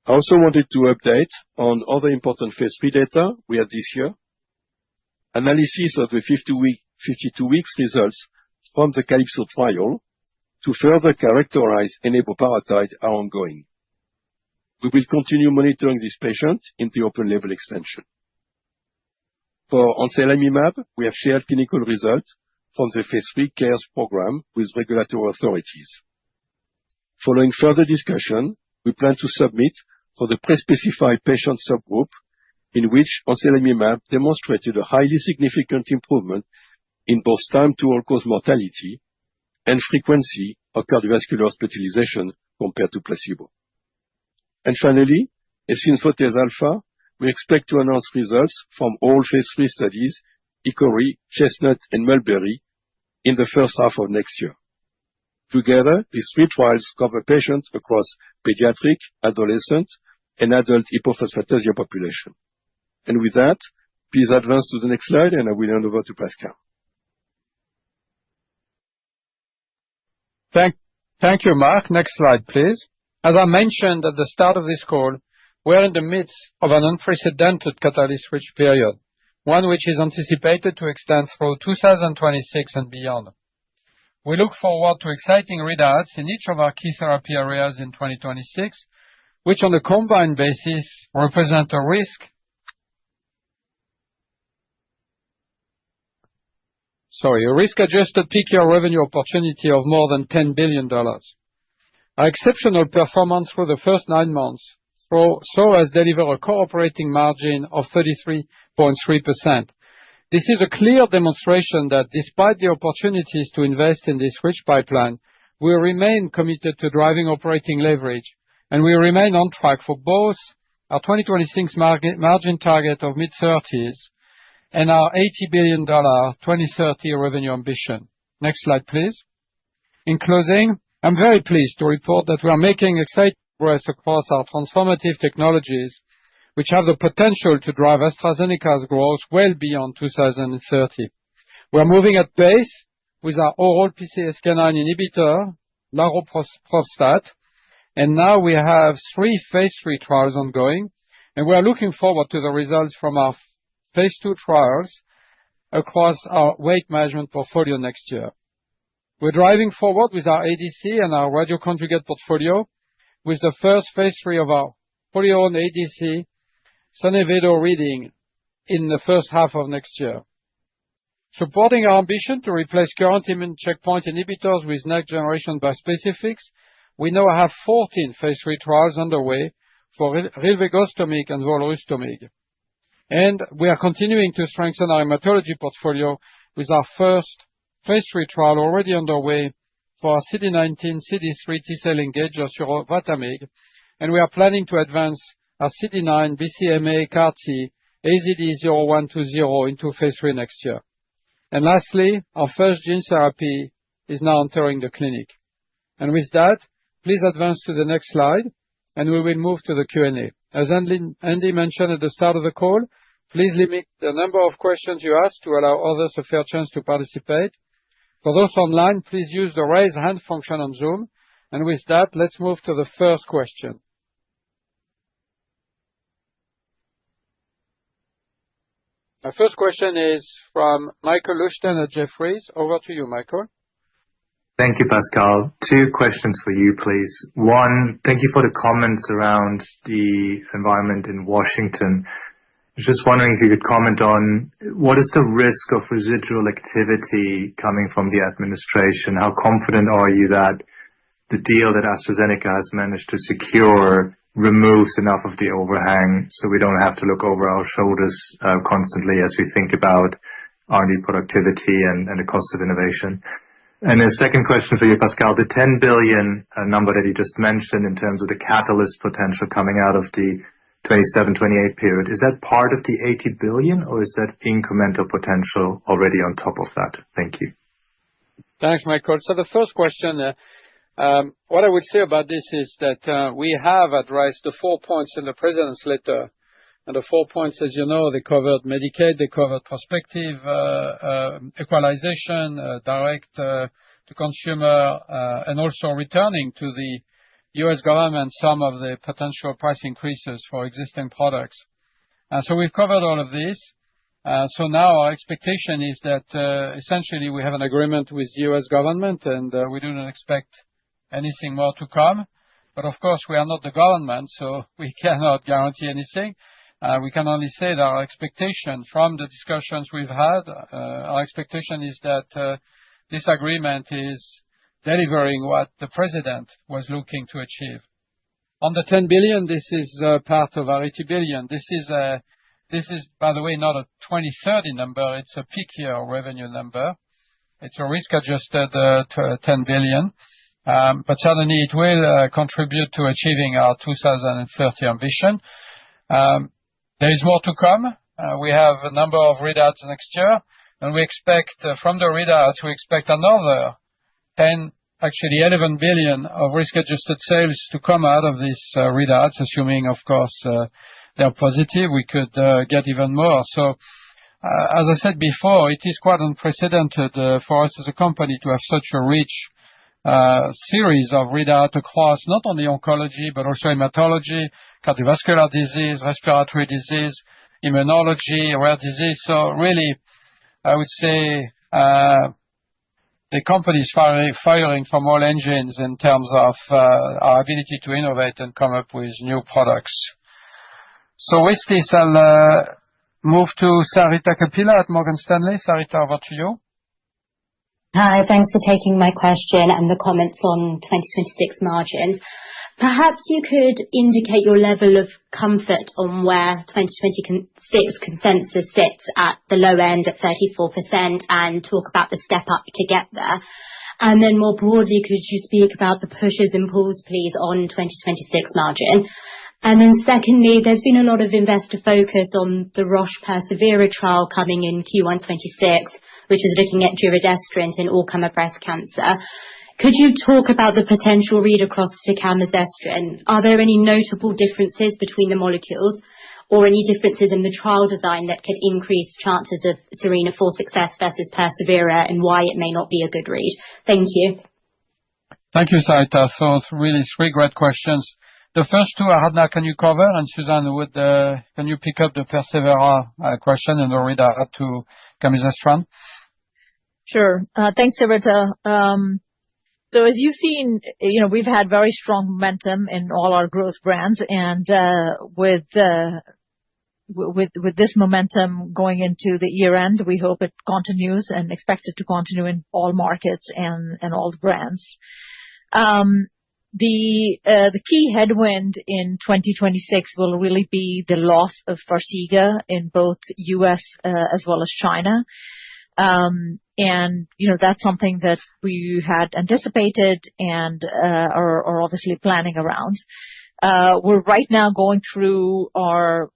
I also wanted to update on other important phase 3 data we had this year. Analysis of the 52 weeks results from the Calypso trial to further characterize eneboparatide are ongoing. We will continue monitoring these patients in the open-label extension. For anselamimab, we have shared clinical results from the phase 3 CARES program with regulatory authorities. Following further discussion, we plan to submit for the pre-specified patient subgroup in which anselamimab demonstrated a highly significant improvement in both time to all-cause mortality and frequency of cardiovascular hospitalization compared to placebo. And finally, asfotase alpha, we expect to announce results from all phase 3 studies, Hickory, Chestnut, and Mulberry, in the first half of next year. Together, these 3 trials cover patients across pediatric, adolescent, and adult hypophosphatasia population. And with that, please advance to the next slide, and I will hand over to Pascal. Thank you, Mark. Next slide, please. As I mentioned at the start of this call, we're in the midst of an unprecedented catalyst-rich period one which is anticipated to extend through 2026 and beyond. We look forward to exciting readouts in each of our key therapy areas in 2026, which on a combined basis represent a risk-adjusted peak year revenue opportunity of more than $10 billion. Our exceptional performance through the first 9 months saw us deliver a core operating margin of 33.3%. This is a clear demonstration that despite the opportunities to invest in this rich pipeline, we remain committed to driving operating leverage, and we remain on track for both our 2026 margin target of mid-30s and our $80 billion 2030 revenue ambition. Next slide, please. In closing, I'm very pleased to report that we are making exciting progress across our transformative technologies, which have the potential to drive AstraZeneca's growth well beyond 2030. We are moving at pace with our oral PCSK9 inhibitor, laroprovstat, and now we have 3 phase 3 trials ongoing, and we are looking forward to the results from our phase 2 trials across our weight management portfolio next year. We're driving forward with our ADC and our radioconjugate portfolio, with the first phase 3 of our wholly owned ADC, Sonevedo, reading in the first half of next year. Supporting our ambition to replace current immune checkpoint inhibitors with next-generation bispecifics, we now have 14 phase 3 trials underway for rilvegostomig and volrustomig. And we are continuing to strengthen our hematology portfolio with our first phase 3 trial already underway for our CD19, CD3 T-cell engager, surovatamig, and we are planning to advance our CD9, BCMA, CAR-T, AZD0120 into phase 3 next year. And lastly, our first gene therapy is now entering the clinic. And with that, please advance to the next slide, and we will move to the Q&A. As Andy mentioned at the start of the call, please limit the number of questions you ask to allow others a fair chance to participate. For those online, please use the raise hand function on Zoom. And with that, let's move to the first question. Our first question is from Michael Leuchten at Jefferies. Over to you, Michael. Thank you, Pascal. 2 questions for you, please. One, thank you for the comments around the environment in Washington. I was just wondering if you could comment on what is the risk of residual activity coming from the administration? How confident are you that the deal that AstraZeneca has managed to secure removes enough of the overhang so we don't have to look over our shoulders constantly as we think about R&D productivity and the cost of innovation? And the second question for you, Pascal, the $10 billion number that you just mentioned in terms of the catalyst potential coming out of the 27-28 period, is that part of the $80 billion or is that incremental potential already on top of that? Thank you. Thanks, Michael. So the first question, what I would say about this is that we have addressed the 4 points in the President's letter. And the 4 points, as you know, they covered Medicaid, they covered prospective equalization, direct to consumer, and also returning to the U.S. government some of the potential price increases for existing products. So we've covered all of this. So now our expectation is that essentially we have an agreement with the U.S. government, and we do not expect anything more to come. But of course, we are not the government, so we cannot guarantee anything. We can only say that our expectation from the discussions we've had, our expectation is that this agreement is delivering what the President was looking to achieve. On the $10 billion, this is part of our $80 billion. This is, by the way, not a 2030 number. It's a peak year revenue number. It's a risk-adjusted $10 billion. But certainly it will contribute to achieving our 2030 ambition. There is more to come. We have a number of readouts next year, and we expect from the readouts, we expect another 11 billion of risk-adjusted sales to come out of these readouts, assuming, of course, they're positive. We could get even more. So, as I said before, it is quite unprecedented for us as a company to have such a rich series of readouts across not only oncology, but also hematology, cardiovascular disease, respiratory disease, immunology, rare disease. So really, I would say the company is firing from all engines in terms of our ability to innovate and come up with new products. So with this, I'll move to Sarita Kapila at Morgan Stanley. Sarita, over to you. Hi, thanks for taking my question and the comments on 2026 margins. Perhaps you could indicate your level of comfort on where 2026 consensus sits at the low end at 34% and talk about the step up to get there. And then more broadly, could you speak about the pushes and pulls, please, on 2026 margin? And then secondly, there's been a lot of investor focus on the Roche Persevera trial coming in Q1 26, which is looking at giredestrant in all-comer breast cancer. Could you talk about the potential read across to camizestrant? Are there any notable differences between the molecules or any differences in the trial design that could increase chances of SERENA-4 success versus Persevera and why it may not be a good read? Thank you. Thank you, Sarita. So it's really three great questions. The first two, Aradhana, can you cover? And Susan, can you pick up the Persevera question and read out to camizestrant? Sure. Thanks, Sarita. So as you've seen, we've had very strong momentum in all our growth brands, and with this momentum going into the year end, we hope it continues and expect it to continue in all markets and all the brands. The key headwind in 2026 will really be the loss of Farxiga in both U.S. As well as China. And, that's something that we had anticipated and are obviously planning around. We're right now going through our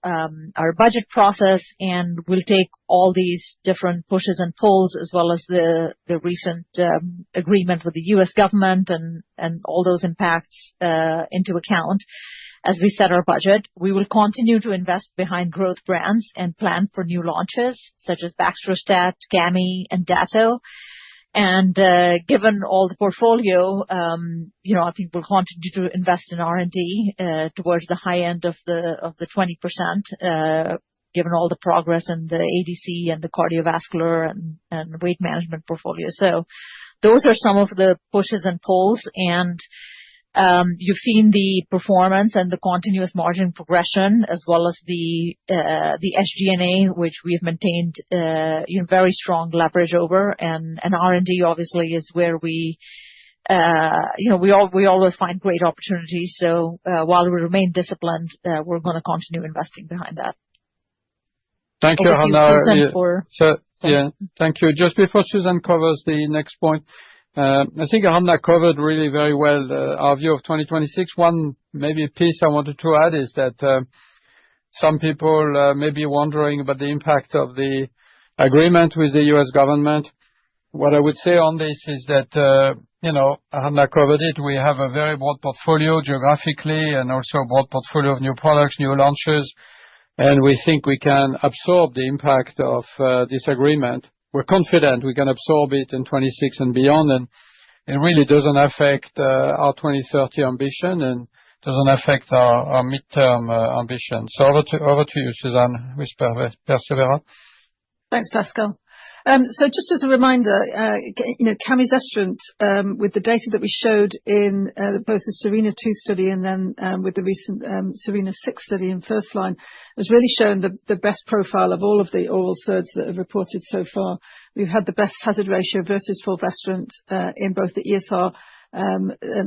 budget process, and we'll take all these different pushes and pulls as well as the recent agreement with the U.S. government and all those impacts into account as we set our budget. We will continue to invest behind growth brands and plan for new launches such as Baxdrostat, Gami, and Dato. And given all the portfolio, I think we'll continue to invest in R&D towards the high end of the 20%, given all the progress in the ADC and the cardiovascular and weight management portfolio. So those are some of the pushes and pulls, and you've seen the performance and the continuous margin progression, as well as the SG&A, which we've maintained very strong leverage over, and R&D obviously is where we always find great opportunities. So while we remain disciplined, we're going to continue investing behind that. Thank you, Hannah. Susan, thank you. Just before Susan covers the next point, I think Hannah covered really very well our view of 2026. One maybe piece I wanted to add is that some people may be wondering about the impact of the agreement with the U.S. government. What I would say on this is that, Hannah covered it. We have a very broad portfolio geographically and also a broad portfolio of new products, new launches, and we think we can absorb the impact of this agreement. We're confident we can absorb it in 26 and beyond, and it really doesn't affect our 2030 ambition and doesn't affect our midterm ambition. So over to you, Susan, with Persevera. Thanks, Pascal. So just as a reminder, camizestrant, with the data that we showed in both the SERENA-2 study and then with the recent SERENA-6 study in first line, has really shown the best profile of all of the oral SERDs that have reported so far. We've had the best hazard ratio versus fulvestrant in both the ESR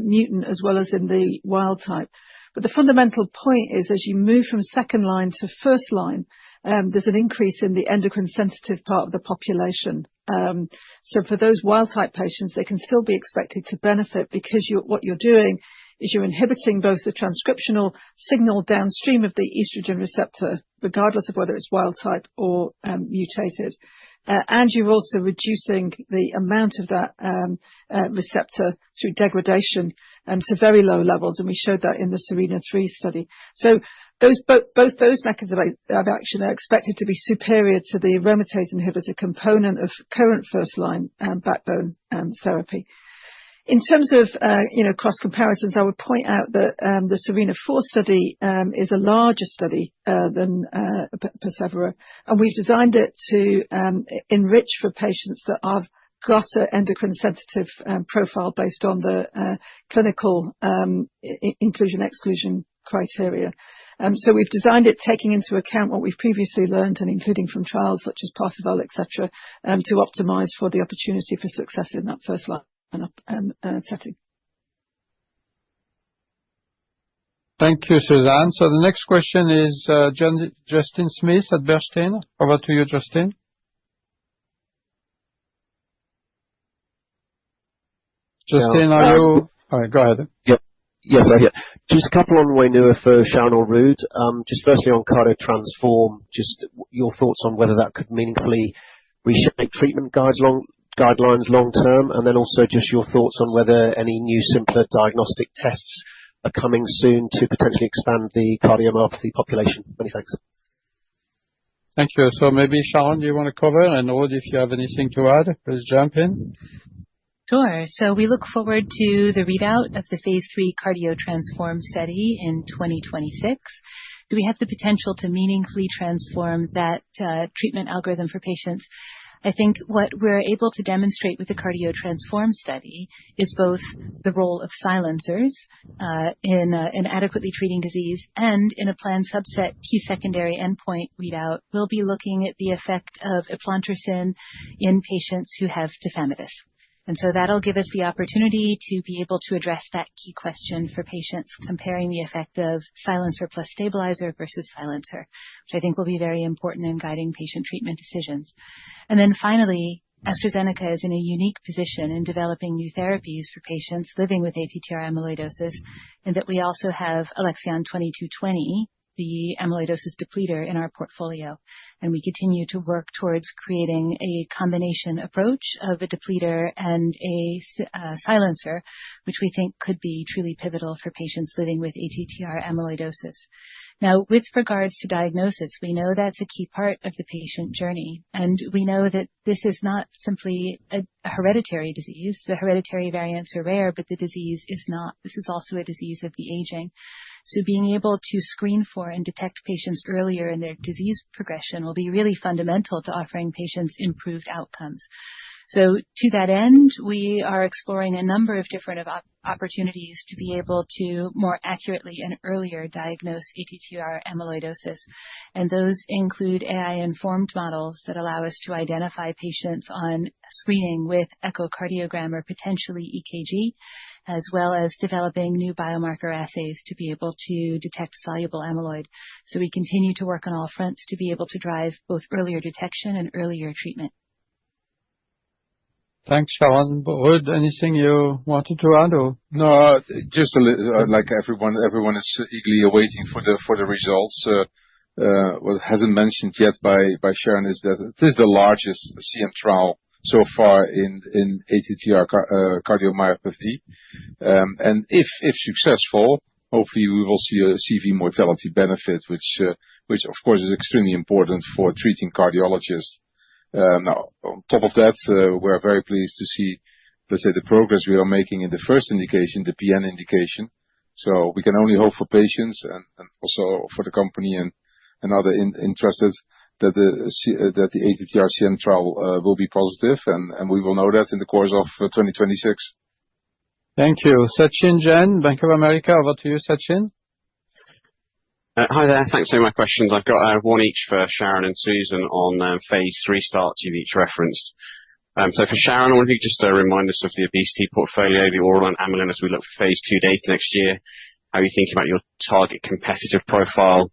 mutant as well as in the wild type. But the fundamental point is, as you move from second line to first line, there's an increase in the endocrine sensitive part of the population. So for those wild type patients, they can still be expected to benefit because what you're doing is you're inhibiting both the transcriptional signal downstream of the estrogen receptor, regardless of whether it's wild type or mutated. And you're also reducing the amount of that receptor through degradation to very low levels, and we showed that in the SERENA-3 study. So both those mechanisms of action are expected to be superior to the aromatase inhibitor component of current first-line backbone therapy. In terms of cross comparisons, I would point out that the SERENA-4 study is a larger study than persevERA, and we've designed it to enrich for patients that have got an endocrine sensitive profile based on the clinical inclusion-exclusion criteria. So we've designed it taking into account what we've previously learned and including from trials such as Parsival, etc., to optimize for the opportunity for success in that first line setting. Thank you, Suzanne. So the next question is Justin Smith at Bernstein. Over to you, Justin. Justin, are you? All right, go ahead. Yep. Yes, I hear. Just a couple on Wainua for Sharon or Ruud. Just firstly on CardioTransform, just your thoughts on whether that could meaningfully reshape treatment guidelines long term, and then also just your thoughts on whether any new simpler diagnostic tests are coming soon to potentially expand the cardiomyopathy population. Many thanks. Thank you. So maybe Sharon, do you want to cover? And Ruud, if you have anything to add, please jump in. Sure. So we look forward to the readout of the phase 3 CardioTransform study in 2026. Do we have the potential to meaningfully transform that treatment algorithm for patients? I think what we're able to demonstrate with the CardioTransform study is both the role of silencers in adequately treating disease, and in a planned subset key secondary endpoint readout, we'll be looking at the effect of eplontersen in patients who have tafamidis. And so that'll give us the opportunity to be able to address that key question for patients, comparing the effect of silencer plus stabilizer versus silencer, which I think will be very important in guiding patient treatment decisions. And then finally, AstraZeneca is in a unique position in developing new therapies for patients living with ATTR amyloidosis, and that we also have Alexion 2220, the amyloidosis depleter, in our portfolio. And we continue to work towards creating a combination approach of a depleter and a silencer, which we think could be truly pivotal for patients living with ATTR amyloidosis. Now, with regards to diagnosis, we know that's a key part of the patient journey. And we know that this is not simply a hereditary disease. The hereditary variants are rare, but the disease is not. This is also a disease of the aging. So being able to screen for and detect patients earlier in their disease progression will be really fundamental to offering patients improved outcomes. So to that end, we are exploring a number of different opportunities to be able to more accurately and earlier diagnose ATTR amyloidosis. And those include AI-informed models that allow us to identify patients on screening with echocardiogram or potentially EKG, as well as developing new biomarker assays to be able to detect soluble amyloid. So we continue to work on all fronts to be able to drive both earlier detection and earlier treatment. Thanks, Sharon. Ruud, anything you wanted to add? Or? No, just like everyone is eagerly awaiting for the results. What hasn't mentioned yet by Sharon is that it is the largest CM trial so far in ATTR cardiomyopathy. And if successful, hopefully we will see a CV mortality benefit, which of course is extremely important for treating cardiologists. Now, on top of that, we're very pleased to see, let's say, the progress we are making in the first indication, the PN indication. So we can only hope for patients and also for the company and other interested that the ATTR CM trial will be positive, and we will know that in the course of 2026. Thank you. Sachin Jain, Bank of America. Over to you, Sachin. Hi there. Thanks for my questions. I've got one each for Sharon and Susan on phase 3 starts you've each referenced. So for Sharon, I wonder if you could just remind us of the obesity portfolio, the oral and amylin, as we look for phase 2 data next year. How are you thinking about your target competitive profile,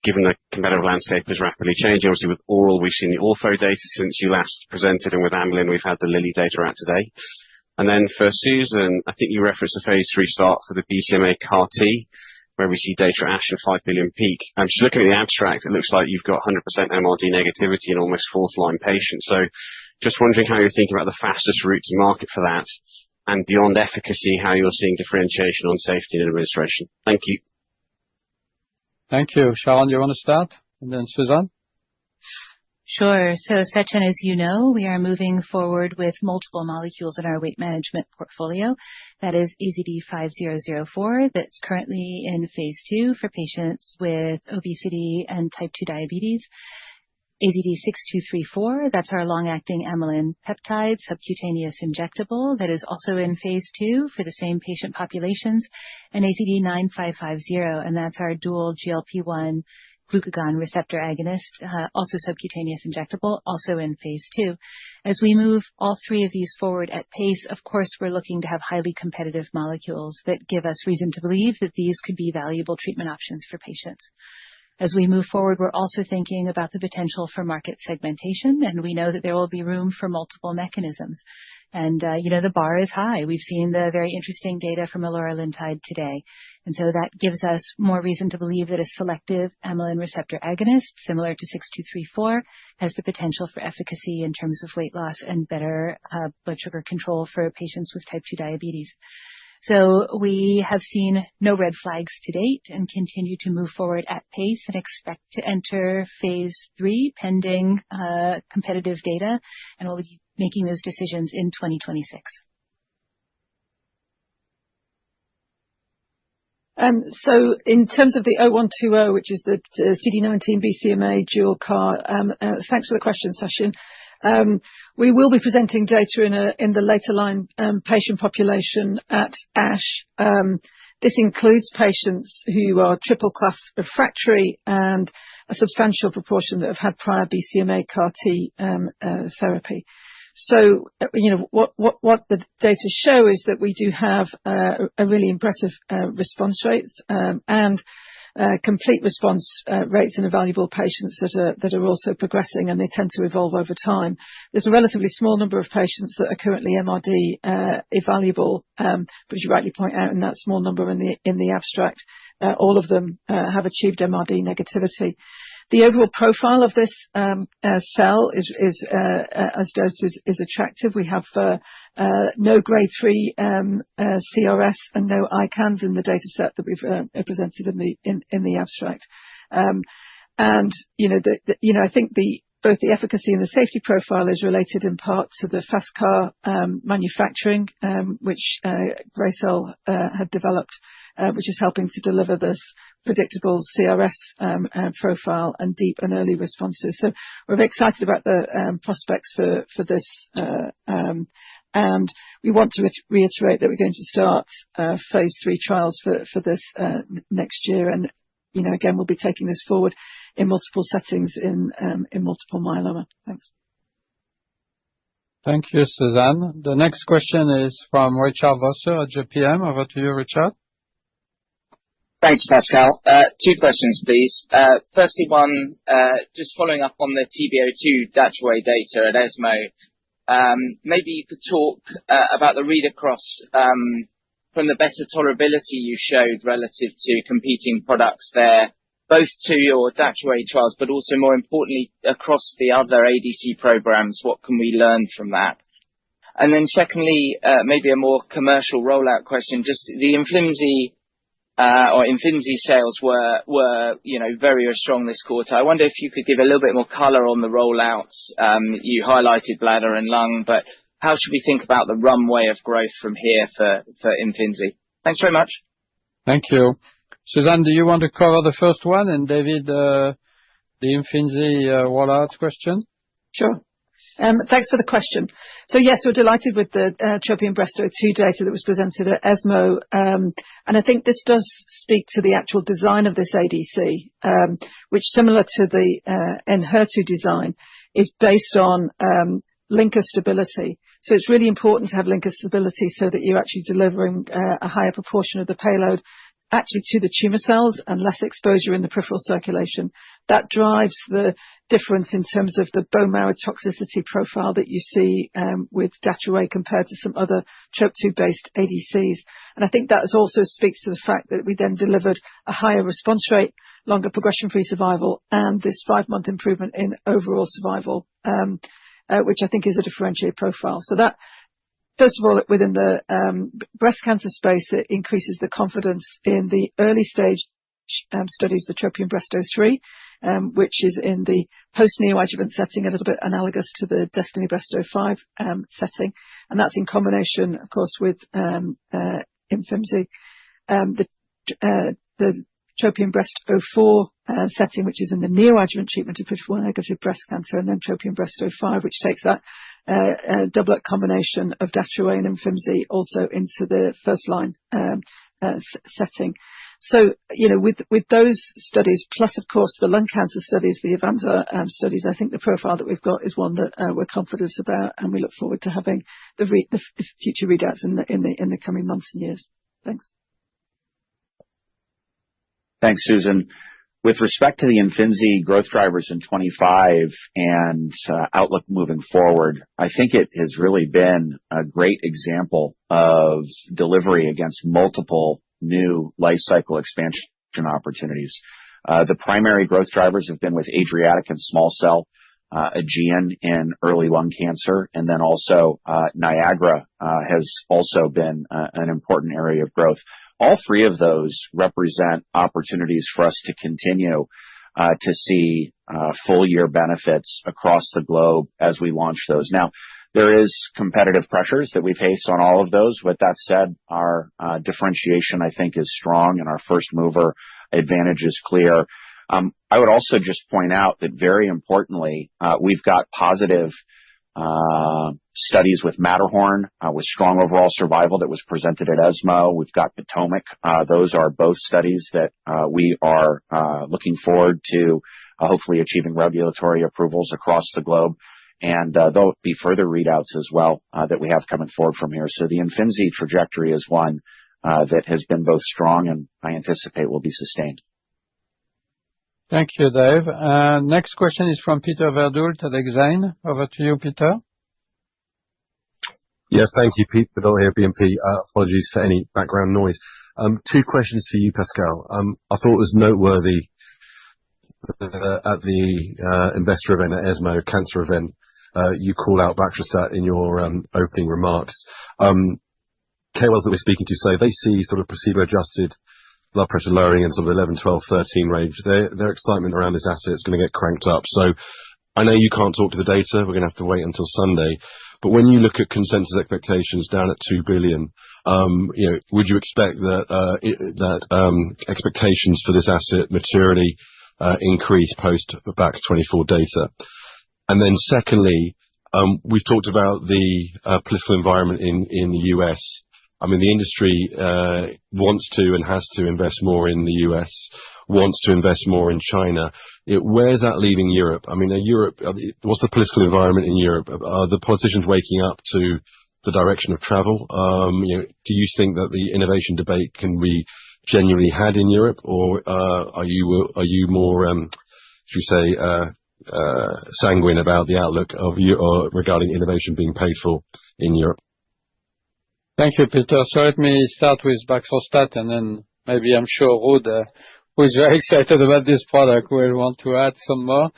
given the competitive landscape is rapidly changing? Obviously, with oral, we've seen the ortho data since you last presented, and with amylin, we've had the Lilly data out today. And then for Susan, I think you referenced the phase 3 start for the BCMA CAR-T, where we see data at ASH and 5 billion peak. Just looking at the abstract, it looks like you've got 100% MRD negativity in almost fourth-line patients. So just wondering how you're thinking about the fastest route to market for that, and beyond efficacy, how you're seeing differentiation on safety and administration. Thank you. Thank you. Sharon, you want to start? And then Susan? Sure. So, Sachin, as you know, we are moving forward with multiple molecules in our weight management portfolio. That is AZD5004, that's currently in phase 2 for patients with obesity and type 2 diabetes. AZD6234, that's our long-acting amylin peptide subcutaneous injectable that is also in phase 2 for the same patient populations. And AZD9550, and that's our dual GLP-1 glucagon receptor agonist, also subcutaneous injectable, also in phase 2. As we move all three of these forward at pace, of course, we're looking to have highly competitive molecules that give us reason to believe that these could be valuable treatment options for patients. As we move forward, we're also thinking about the potential for market segmentation, and we know that there will be room for multiple mechanisms. And, the bar is high. We've seen the very interesting data from eloralintide today. And so that gives us more reason to believe that a selective amylin receptor agonist, similar to 6234, has the potential for efficacy in terms of weight loss and better blood sugar control for patients with type 2 diabetes. So we have seen no red flags to date and continue to move forward at pace and expect to enter phase 3 pending competitive data, and we'll be making those decisions in 2026. So in terms of the 0120, which is the CD19 BCMA dual CAR, thanks for the question, Sachin. We will be presenting data in the later line patient population at ASH. This includes patients who are triple class refractory and a substantial proportion that have had prior BCMA CAR T therapy. So, what the data show is that we do have a really impressive response rate and complete response rates in evaluable patients that are also progressing, and they tend to evolve over time. There's a relatively small number of patients that are currently MRD evaluable, but as you rightly point out, in that small number in the abstract, all of them have achieved MRD negativity. The overall profile of this cell is as dosed is attractive. We have no grade 3 CRS and no ICANS in the data set that we've presented in the abstract. And I think both the efficacy and the safety profile is related in part to the FastCAR manufacturing, which Gracell had developed, which is helping to deliver this predictable CRS profile and deep and early responses. So we're very excited about the prospects for this. And we want to reiterate that we're going to start phase 3 trials for this next year. And, again, we'll be taking this forward in multiple settings in multiple myeloma. Thanks. Thank you, Suzanne. The next question is from Richard Vosser at JPM. Over to you, Richard. Thanks, Pascal. 2 questions, please. Firstly, one, just following up on the TB02 Datoy data at ESMO. Maybe you could talk about the read across from the better tolerability you showed relative to competing products there, both to your Datoy trials, but also more importantly across the other ADC programs. What can we learn from that? And then secondly, maybe a more commercial rollout question. Just the Imfinzi sales were very strong this quarter. I wonder if you could give a little bit more color on the rollouts. You highlighted bladder and lung, but how should we think about the runway of growth from here for Imfinzi? Thanks very much. Thank you. Suzanne, do you want to cover the first one, and David, the Imfinzi rollout question? Sure. Thanks for the question. So yes, we're delighted with the TROPION-Breast02 data that was presented at ESMO. And I think this does speak to the actual design of this ADC, which, similar to the Enhertu design, is based on linker stability. So it's really important to have linker stability so that you're actually delivering a higher proportion of the payload actually to the tumor cells and less exposure in the peripheral circulation. That drives the difference in terms of the bone marrow toxicity profile that you see with Datoy compared to some other TROP2-based ADCs. And I think that also speaks to the fact that we then delivered a higher response rate, longer progression-free survival, and this 5-month improvement in overall survival, which I think is a differentiated profile. So that, first of all, within the breast cancer space, it increases the confidence in the early stage studies, the TROPION-Breast03. which is in the post-neoadjuvant setting, a little bit analogous to the DESTINY-Breast05 setting. And that's in combination, of course, with Imfinzi. The TROPION-Breast04 setting, which is in the neoadjuvant treatment of triple-negative breast cancer, and then TROPION-Breast05, which takes that doublet combination of Datroway and Imfinzi also into the first-line setting. So, with those studies, plus, of course, the lung cancer studies, the AVANZA studies, I think the profile that we've got is one that we're confident about, and we look forward to having the future readouts in the coming months and years. Thanks. Thanks, Susan. With respect to the Imfinzi growth drivers in 25 and outlook moving forward, I think it has really been a great example of delivery against multiple new life cycle expansion opportunities. The primary growth drivers have been with Adriatic and small cell, Aegean in early lung cancer, and then also Niagara has also been an important area of growth. All three of those represent opportunities for us to continue to see full year benefits across the globe as we launch those. Now, there is competitive pressures that we face on all of those. With that said, our differentiation, I think, is strong, and our first mover advantage is clear. I would also just point out that very importantly, we've got positive studies with Matterhorn, with strong overall survival that was presented at ESMO. We've got Potomac. Those are both studies that we are looking forward to hopefully achieving regulatory approvals across the globe. And there'll be further readouts as well that we have coming forward from here. So the Imfinzi trajectory is one that has been both strong and I anticipate will be sustained. Thank you, Dave. Next question is from Peter Verdult at Exane. Over to you, Peter. Yeah, thank you, Pete. Vidal here, BNP. Apologies for any background noise. Two questions for you, Pascal. I thought it was noteworthy at the investor event at ESMO cancer event, you call out Baxdrostat in your opening remarks. KOLs that we're speaking to say they see sort of placebo-adjusted blood pressure lowering in sort of 11, 12, 13 range. Their excitement around this asset is going to get cranked up. So I know you can't talk to the data. We're going to have to wait until Sunday. But when you look at consensus expectations down at 2 billion, would you expect that expectations for this asset materially increase post Bax24 data? And then secondly, we've talked about the political environment in the US. I mean, the industry wants to and has to invest more in the US, wants to invest more in China. Where's that leaving Europe? I mean, what's the political environment in Europe? Are the politicians waking up to the direction of travel? Do you think that the innovation debate can be genuinely had in Europe, or are you more, should we say, sanguine about the outlook of regarding innovation being paid for in Europe? Thank you, Peter. So let me start with Baxdrostat, and then maybe I'm sure Ruud, who is very excited about this product, will want to add some more.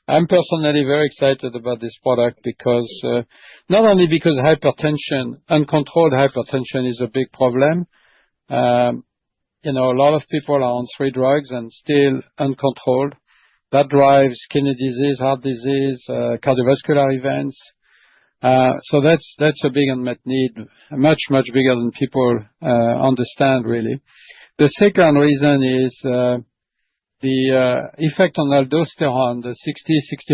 I'm personally very excited about this product because not only because hypertension, uncontrolled hypertension is a big problem. A lot of people are on 3 drugs and still uncontrolled. That drives kidney disease, heart disease, cardiovascular events. So that's a big unmet need, much bigger than people understand, really. The second reason is the effect on aldosterone, the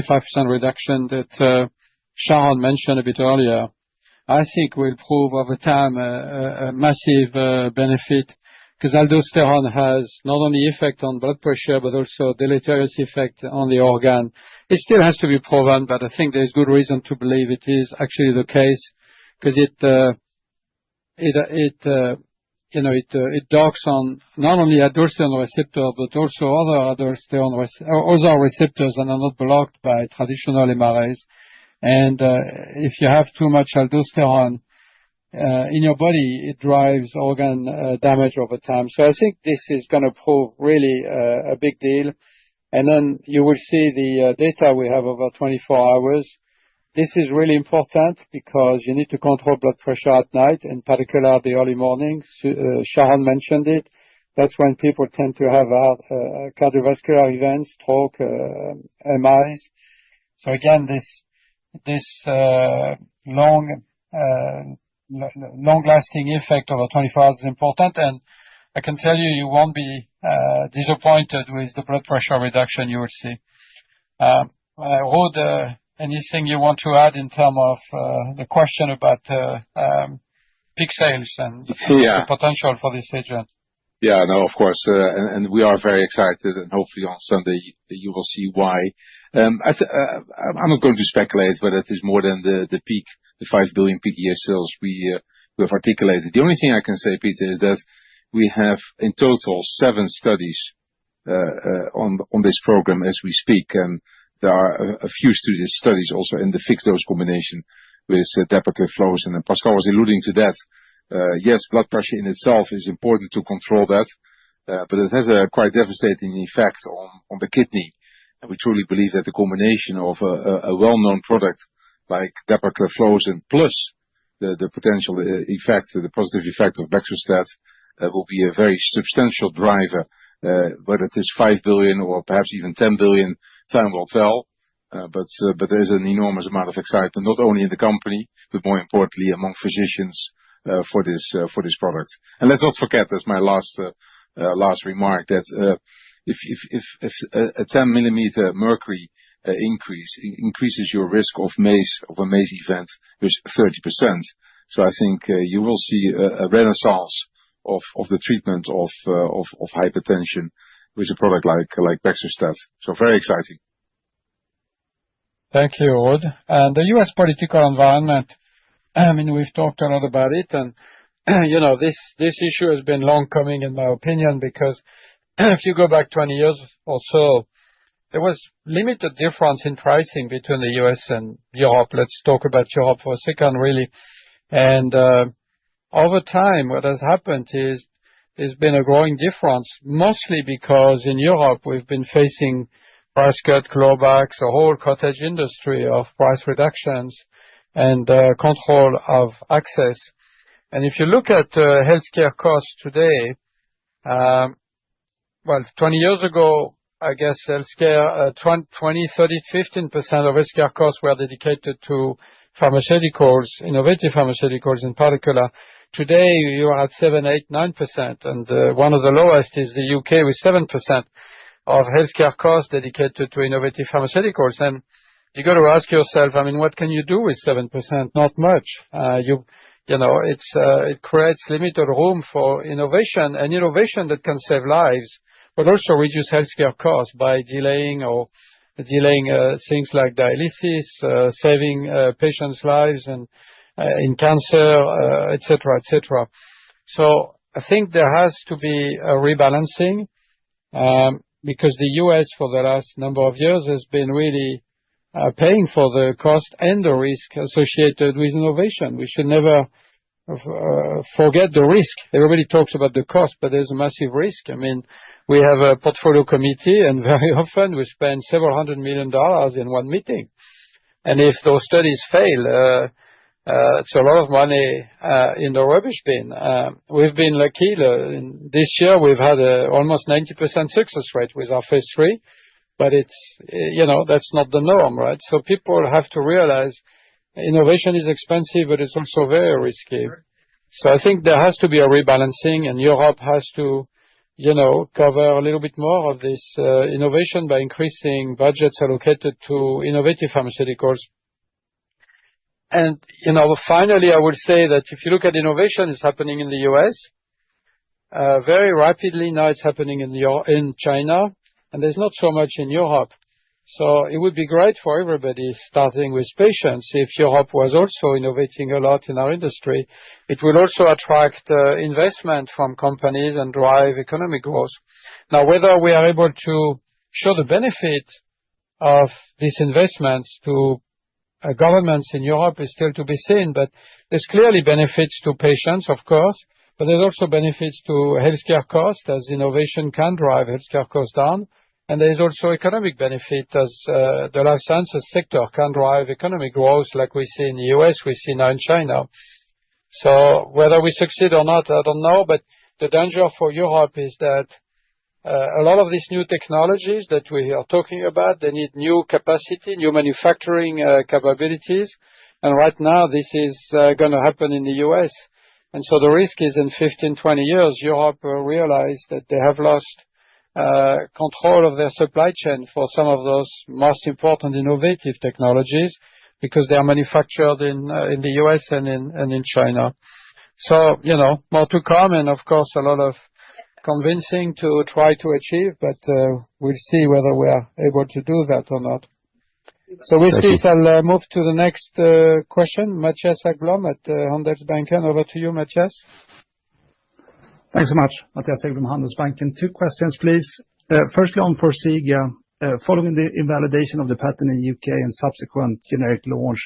60-65% reduction that Sharon mentioned a bit earlier, I think will prove over time a massive benefit, because aldosterone has not only effect on blood pressure, but also deleterious effect on the organ. It still has to be proven, but I think there's good reason to believe it is actually the case, because it docks on not only aldosterone receptor, but also other receptors that are not blocked by traditional MRAs. And if you have too much aldosterone in your body, it drives organ damage over time. So I think this is going to prove really a big deal. And then you will see the data we have over 24 hours. This is really important because you need to control blood pressure at night, in particular the early morning. Sharon mentioned it. That's when people tend to have cardiovascular events, stroke, MIs. So again, this long-lasting effect over 24 hours is important, and I can tell you, you won't be disappointed with the blood pressure reduction you will see. Rod, anything you want to add in terms of the question about peak sales and the potential for this agent? Yeah, no, of course, and we are very excited, and hopefully on Sunday you will see why. I'm not going to speculate whether it is more than the peak, the 5 billion peak year sales we have articulated. The only thing I can say, Peter, is that we have in total 7 studies on this program as we speak, and there are a few studies also in the fixed dose combination with dapagliflozin, and Pascal was alluding to that. Yes, blood pressure in itself is important to control that, but it has a quite devastating effect on the kidney. And we truly believe that the combination of a well-known product like dapagliflozin plus the potential effect, the positive effect of baxdrostat, will be a very substantial driver. Whether it is 5 billion or perhaps even 10 billion, time will tell. But there is an enormous amount of excitement, not only in the company, but more importantly among physicians for this product. And let's not forget, that's my last remark, that if a 10 millimeter mercury increases your risk of a MACE event with 30%. So I think you will see a renaissance of the treatment of hypertension with a product like baxdrostat. So very exciting. Thank you, Rod. And the U.S. political environment, I mean, we've talked a lot about it, and this issue has been long coming, in my opinion, because if you go back 20 years or so, there was limited difference in pricing between the U.S. and Europe. Let's talk about Europe for a second, really. And over time, what has happened is there's been a growing difference, mostly because in Europe we've been facing price cut, clawbacks, a whole cottage industry of price reductions and control of access. And if you look at healthcare costs today, 20 years ago, I guess healthcare, 20, 30, 15% of healthcare costs were dedicated to pharmaceuticals, innovative pharmaceuticals in particular. Today, you are at 7, 8, 9%, and one of the lowest is the UK with 7% of healthcare costs dedicated to innovative pharmaceuticals. And you got to ask yourself, I mean, what can you do with 7%? Not much. It creates limited room for innovation, and innovation that can save lives, but also reduce healthcare costs by delaying things like dialysis, saving patients' lives and in cancer, etc., etc. So I think there has to be a rebalancing because the U.S. for the last number of years has been really paying for the cost and the risk associated with innovation. We should never forget the risk. Everybody talks about the cost, but there's a massive risk. I mean, we have a portfolio committee, and very often we spend several $100 million in one meeting. And if those studies fail, it's a lot of money in the rubbish bin. We've been lucky. This year we've had almost 90% success rate with our phase 3, but that's not the norm, right? So people have to realize innovation is expensive, but it's also very risky. So I think there has to be a rebalancing, and Europe has to, cover a little bit more of this innovation by increasing budgets allocated to innovative pharmaceuticals. And, finally, I would say that if you look at innovation, it's happening in the U.S. Very rapidly. Now it's happening in China, and there's not so much in Europe. So it would be great for everybody, starting with patients, if Europe was also innovating a lot in our industry. It will also attract investment from companies and drive economic growth. Now, whether we are able to show the benefit of these investments to governments in Europe is still to be seen, but there's clearly benefits to patients, of course, but there's also benefits to healthcare costs, as innovation can drive healthcare costs down. And there is also economic benefit, as the life sciences sector can drive economic growth like we see in the US, we see now in China. So whether we succeed or not, I don't know, but the danger for Europe is that a lot of these new technologies that we are talking about, they need new capacity, new manufacturing capabilities. And right now, this is going to happen in the US. And so the risk is in 15, 20 years, Europe will realize that they have lost control of their supply chain for some of those most important innovative technologies because they are manufactured in the US and in China. So, more to come, and of course, a lot of convincing to try to achieve, but we'll see whether we are able to do that or not. So with this, I'll move to the next question. Matthias Häggblom at Handelsbanken. Over to you, Matthias. Thanks so much. Matthias Häggblom, Handelsbanken. 2 questions, please. Firstly, on Forxiga, following the invalidation of the patent in the UK and subsequent generic launch,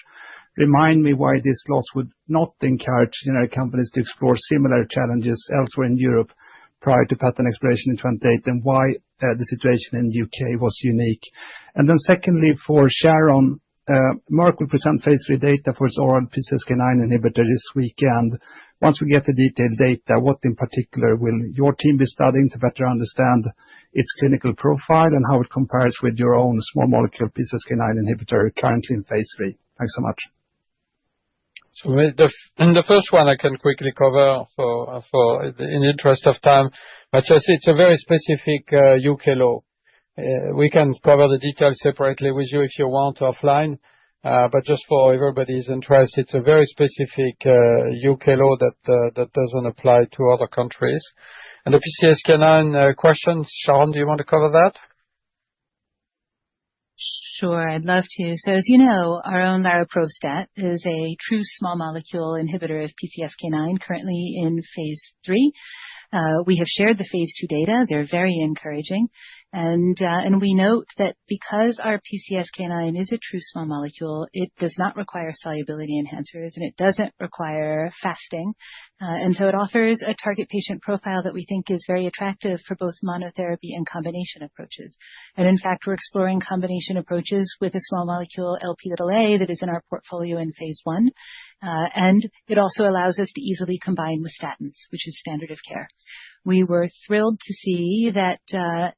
remind me why this loss would not encourage generic companies to explore similar challenges elsewhere in Europe prior to patent expiration in 2028, and why the situation in the UK was unique. And then secondly, for Sharon, Merck will present phase 3 data for its oral PCSK9 inhibitor this weekend. Once we get the detailed data, what in particular will your team be studying to better understand its clinical profile and how it compares with your own small molecule PCSK9 inhibitor currently in phase 3? Thanks so much. So in the first one, I can quickly cover in the interest of time. But just it's a very specific UK law. We can cover the details separately with you if you want offline. But just for everybody's interest, it's a very specific UK law that doesn't apply to other countries. And the PCSK9 question, Sharon, do you want to cover that? Sure, I'd love to. So as you know, our own laraprovstat is a true small molecule inhibitor of PCSK9 currently in phase 3. We have shared the phase 2 data. They're very encouraging. And we note that because our PCSK9 is a true small molecule, it does not require solubility enhancers and it doesn't require fasting. And so it offers a target patient profile that we think is very attractive for both monotherapy and combination approaches. And in fact, we're exploring combination approaches with a small molecule Lp(a) that is in our portfolio in phase 1. And it also allows us to easily combine with statins, which is standard of care. We were thrilled to see that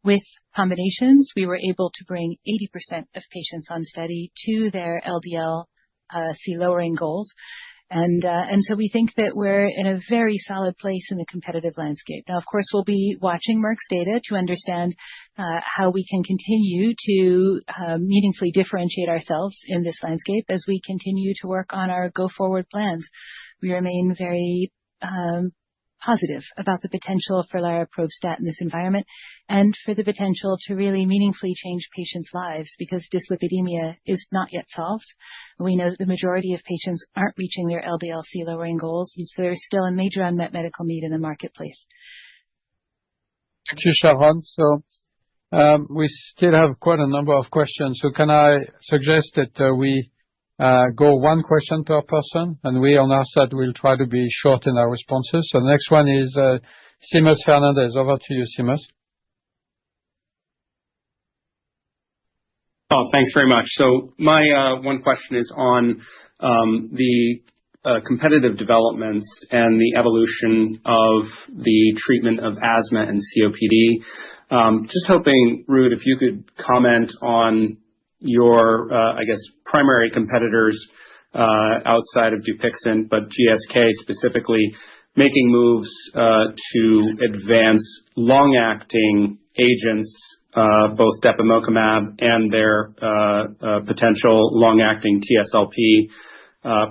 with combinations, we were able to bring 80% of patients on study to their LDL-C lowering goals. And so we think that we're in a very solid place in the competitive landscape. Now, of course, we'll be watching Merck's data to understand how we can continue to meaningfully differentiate ourselves in this landscape as we continue to work on our go-forward plans. We remain very positive about the potential for laraprovstat in this environment and for the potential to really meaningfully change patients' lives because dyslipidemia is not yet solved. We know that the majority of patients aren't reaching their LDL-C lowering goals, and so there's still a major unmet medical need in the marketplace. Thank you, Sharon. So we still have quite a number of questions. So can I suggest that we go one question per person, and we on our side will try to be short in our responses. So the next one is Seamus Fernandez. Over to you, Seamus. Oh, thanks very much. So my one question is on the competitive developments and the evolution of the treatment of asthma and COPD. Just hoping, Ruud, if you could comment on your, primary competitors outside of Dupixent, but GSK specifically, making moves to advance long-acting agents, both depemokimab and their potential long-acting TSLP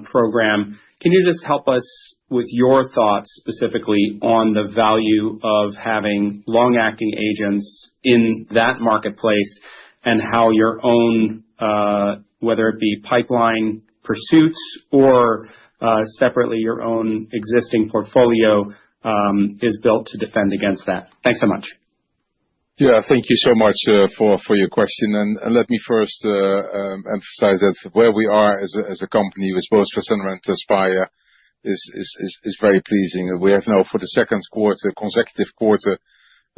program. Can you just help us with your thoughts specifically on the value of having long-acting agents in that marketplace and how your own, whether it be pipeline pursuits or separately your own existing portfolio, is built to defend against that? Thanks so much. Yeah, thank you so much for your question. And let me first emphasize that where we are as a company with both Fasenra and Tezspire is very pleasing. We have now for the second consecutive quarter,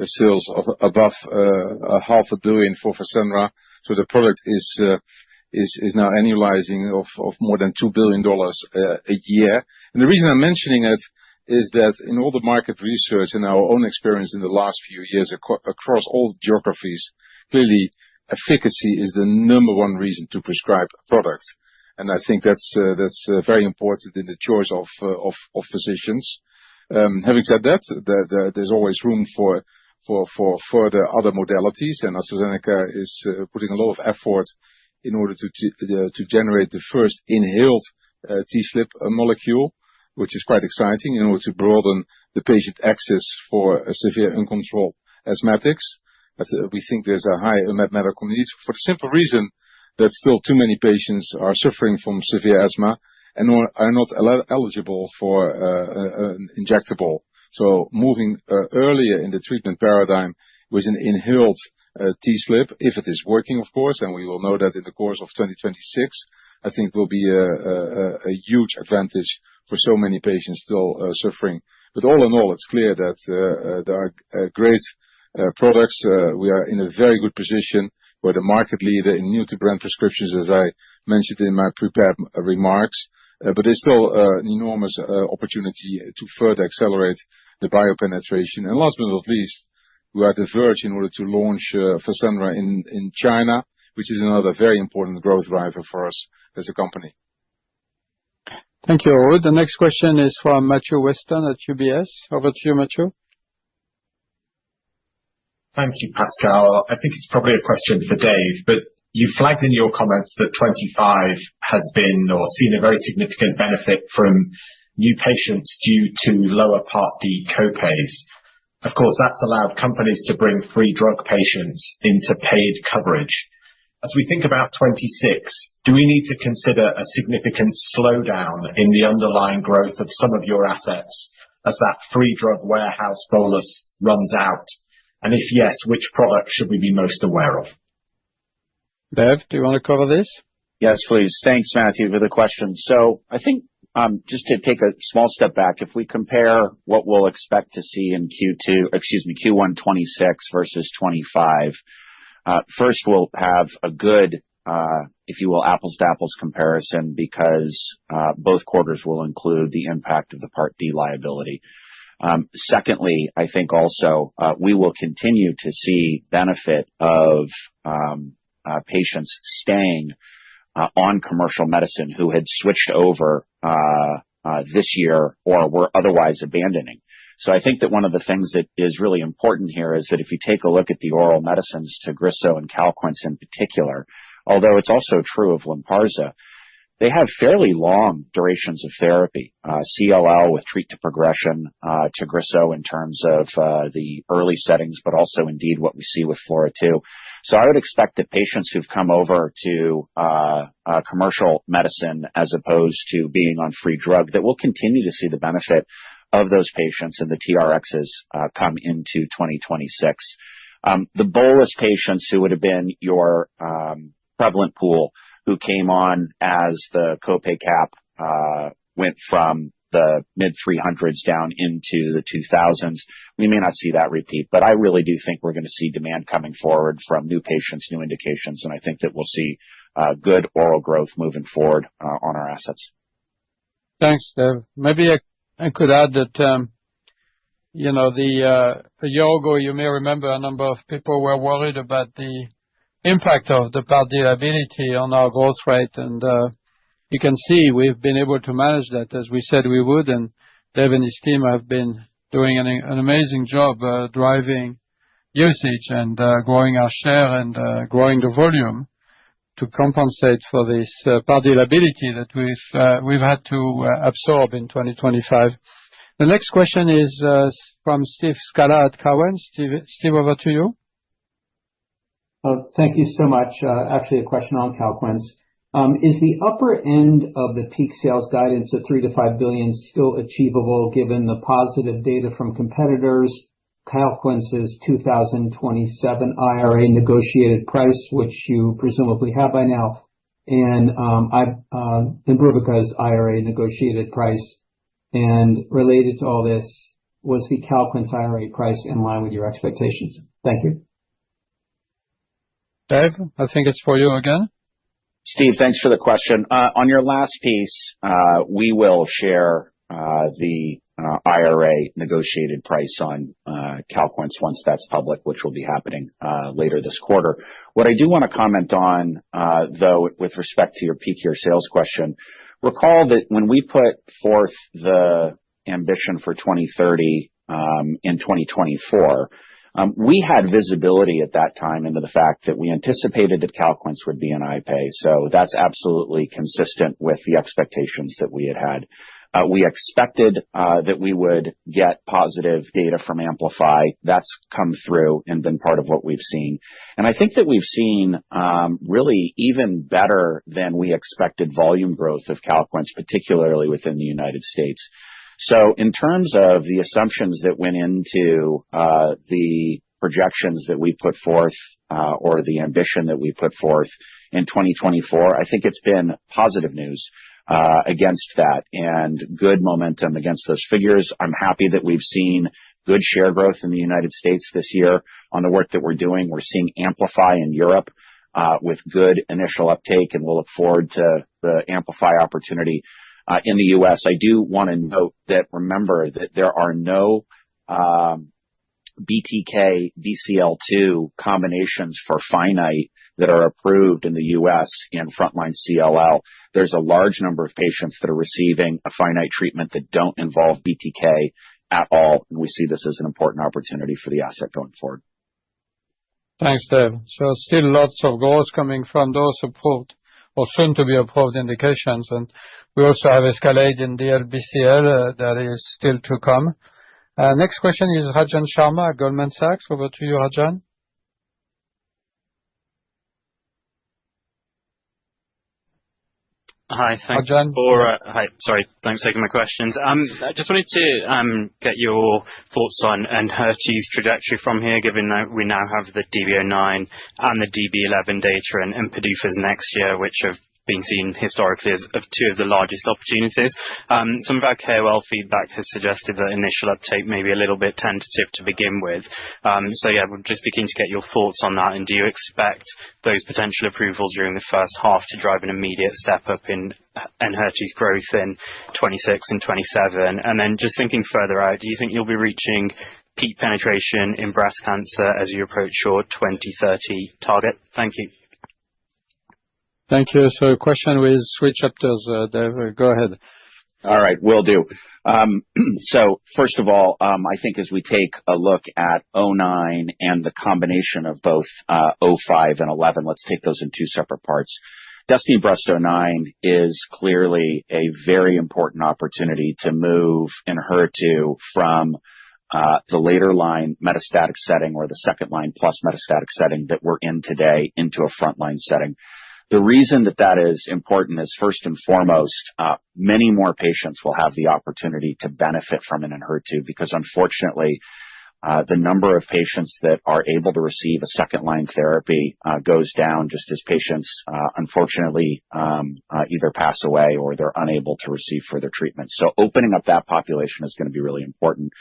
sales of above $500 million for Fasenra. So the product is now annualizing of more than $2 billion a year. And the reason I'm mentioning it is that in all the market research and our own experience in the last few years across all geographies, clearly efficacy is the number one reason to prescribe a product. And I think that's very important in the choice of physicians. Having said that, there's always room for further other modalities, and AstraZeneca is putting a lot of effort in order to generate the first inhaled TSLP molecule, which is quite exciting, in order to broaden the patient access for severe uncontrolled asthmatics. But we think there's a high unmet medical need for the simple reason that still too many patients are suffering from severe asthma and are not eligible for an injectable. So moving earlier in the treatment paradigm with an inhaled TSLP, if it is working, of course, and we will know that in the course of 2026, I think will be a huge advantage for so many patients still suffering. But all in all, it's clear that there are great products. We are in a very good position. We're the market leader in new-to-brand prescriptions, as I mentioned in my prepared remarks. But there's still an enormous opportunity to further accelerate the biopenetration. And last but not least, we are at the verge in order to launch Fasenra in China, which is another very important growth driver for us as a company. Thank you, Ruud. The next question is from Matthew Weston at UBS. Over to you, Matthew. Thank you, Pascal. I think it's probably a question for Dave, but you flagged in your comments that 25 has been or seen a very significant benefit from new patients due to lower Part D copays. Of course, that's allowed companies to bring free drug patients into paid coverage. As we think about 26, do we need to consider a significant slowdown in the underlying growth of some of your assets as that free drug warehouse bolus runs out? And if yes, which product should we be most aware of? Dev, do you want to cover this? Yes, please. Thanks, Matthew, for the question. So I think just to take a small step back, if we compare what we'll expect to see in Q1 26 versus 25, first we'll have a good, if you will, apples to apples comparison because both quarters will include the impact of the Part D liability. Secondly, I think also we will continue to see benefit of patients staying on commercial medicine who had switched over this year or were otherwise abandoning. So I think that one of the things that is really important here is that if you take a look at the oral medicines, Tagrisso and Calquence in particular, although it's also true of Lynparza, they have fairly long durations of therapy. CLL with treat to progression, Tagrisso in terms of the early settings, but also indeed what we see with FLAURA2. So I would expect that patients who've come over to commercial medicine as opposed to being on free drug, that will continue to see the benefit of those patients and the TRXs come into 2026. The bolus patients who would have been your prevalent pool who came on as the copay cap went from the mid-300s down into the 2000s. We may not see that repeat, but I really do think we're going to see demand coming forward from new patients, new indications, and I think that we'll see good oral growth moving forward on our assets. Thanks, Dave. Maybe I could add that, a year ago, you may remember a number of people were worried about the impact of the Part D liability on our growth rate. And you can see we've been able to manage that as we said we would. And Dave and his team have been doing an amazing job driving usage and growing our share and growing the volume to compensate for this Part D liability that we've had to absorb in 2025. The next question is from Steve Scala at Cowen. Steve, over to you. Thank you so much. Actually, a question on Calquence. Is the upper end of the peak sales guidance of $3 to $5 billion still achievable given the positive data from competitors, Calquence's 2027 IRA negotiated price, which you presumably have by now, and Imbruvica's IRA negotiated price? And related to all this, was the Calquence IRA price in line with your expectations? Thank you. Dave, I think it's for you again. Steve, thanks for the question. On your last piece, we will share the IRA negotiated price on Calquence once that's public, which will be happening later this quarter. What I do want to comment on, though, with respect to your peak year sales question, recall that when we put forth the ambition for 2030 in 2024, we had visibility at that time into the fact that we anticipated that Calquence would be an IPAY. So that's absolutely consistent with the expectations that we had. We expected that we would get positive data from Amplify. That's come through and been part of what we've seen. And I think that we've seen really even better than we expected volume growth of Calquence, particularly within the United States. So in terms of the assumptions that went into the projections that we put forth or the ambition that we put forth in 2024, I think it's been positive news against that and good momentum against those figures. I'm happy that we've seen good share growth in the United States this year on the work that we're doing. We're seeing Amplify in Europe with good initial uptake, and we'll look forward to the Amplify opportunity in the U.S. I do want to note that remember that there are no BTK BCL2 combinations for finite that are approved in the U.S. in frontline CLL. There's a large number of patients that are receiving a finite treatment that don't involve BTK at all, and we see this as an important opportunity for the asset going forward. Thanks, Dave. So still lots of growth coming from those approved or soon to be approved indications, and we also have Escalade in DLBCL that is still to come. Next question is Rajan Sharma at Goldman Sachs. Over to you, Rajan. Hi, thanks Rajan. Thanks for taking my questions. I just wanted to get your thoughts on Enhertu's trajectory from here, given that we now have the DB09 and the DB11 data and PDUFAs next year, which have been seen historically as two of the largest opportunities. Some of our KOL feedback has suggested that initial uptake may be a little bit tentative to begin with. We'd just be keen to get your thoughts on that. And do you expect those potential approvals during the first half to drive an immediate step up in Enhertu's growth in 26 and 27? And then just thinking further out, do you think you'll be reaching peak penetration in breast cancer as you approach your 2030 target? Thank you. Thank you. So a question with three chapters, Dave. Go ahead. All right, will do. So first of all, I think as we take a look at 09 and the combination of both 05 and 11, let's take those in two separate parts. Destiny Breast 09 is clearly a very important opportunity to move Enhertu from the later line metastatic setting or the second line plus metastatic setting that we're in today into a frontline setting. The reason that that is important is first and foremost, many more patients will have the opportunity to benefit from an Enhertu because unfortunately, the number of patients that are able to receive a second line therapy goes down just as patients unfortunately either pass away or they're unable to receive further treatment. So opening up that population is going to be really important.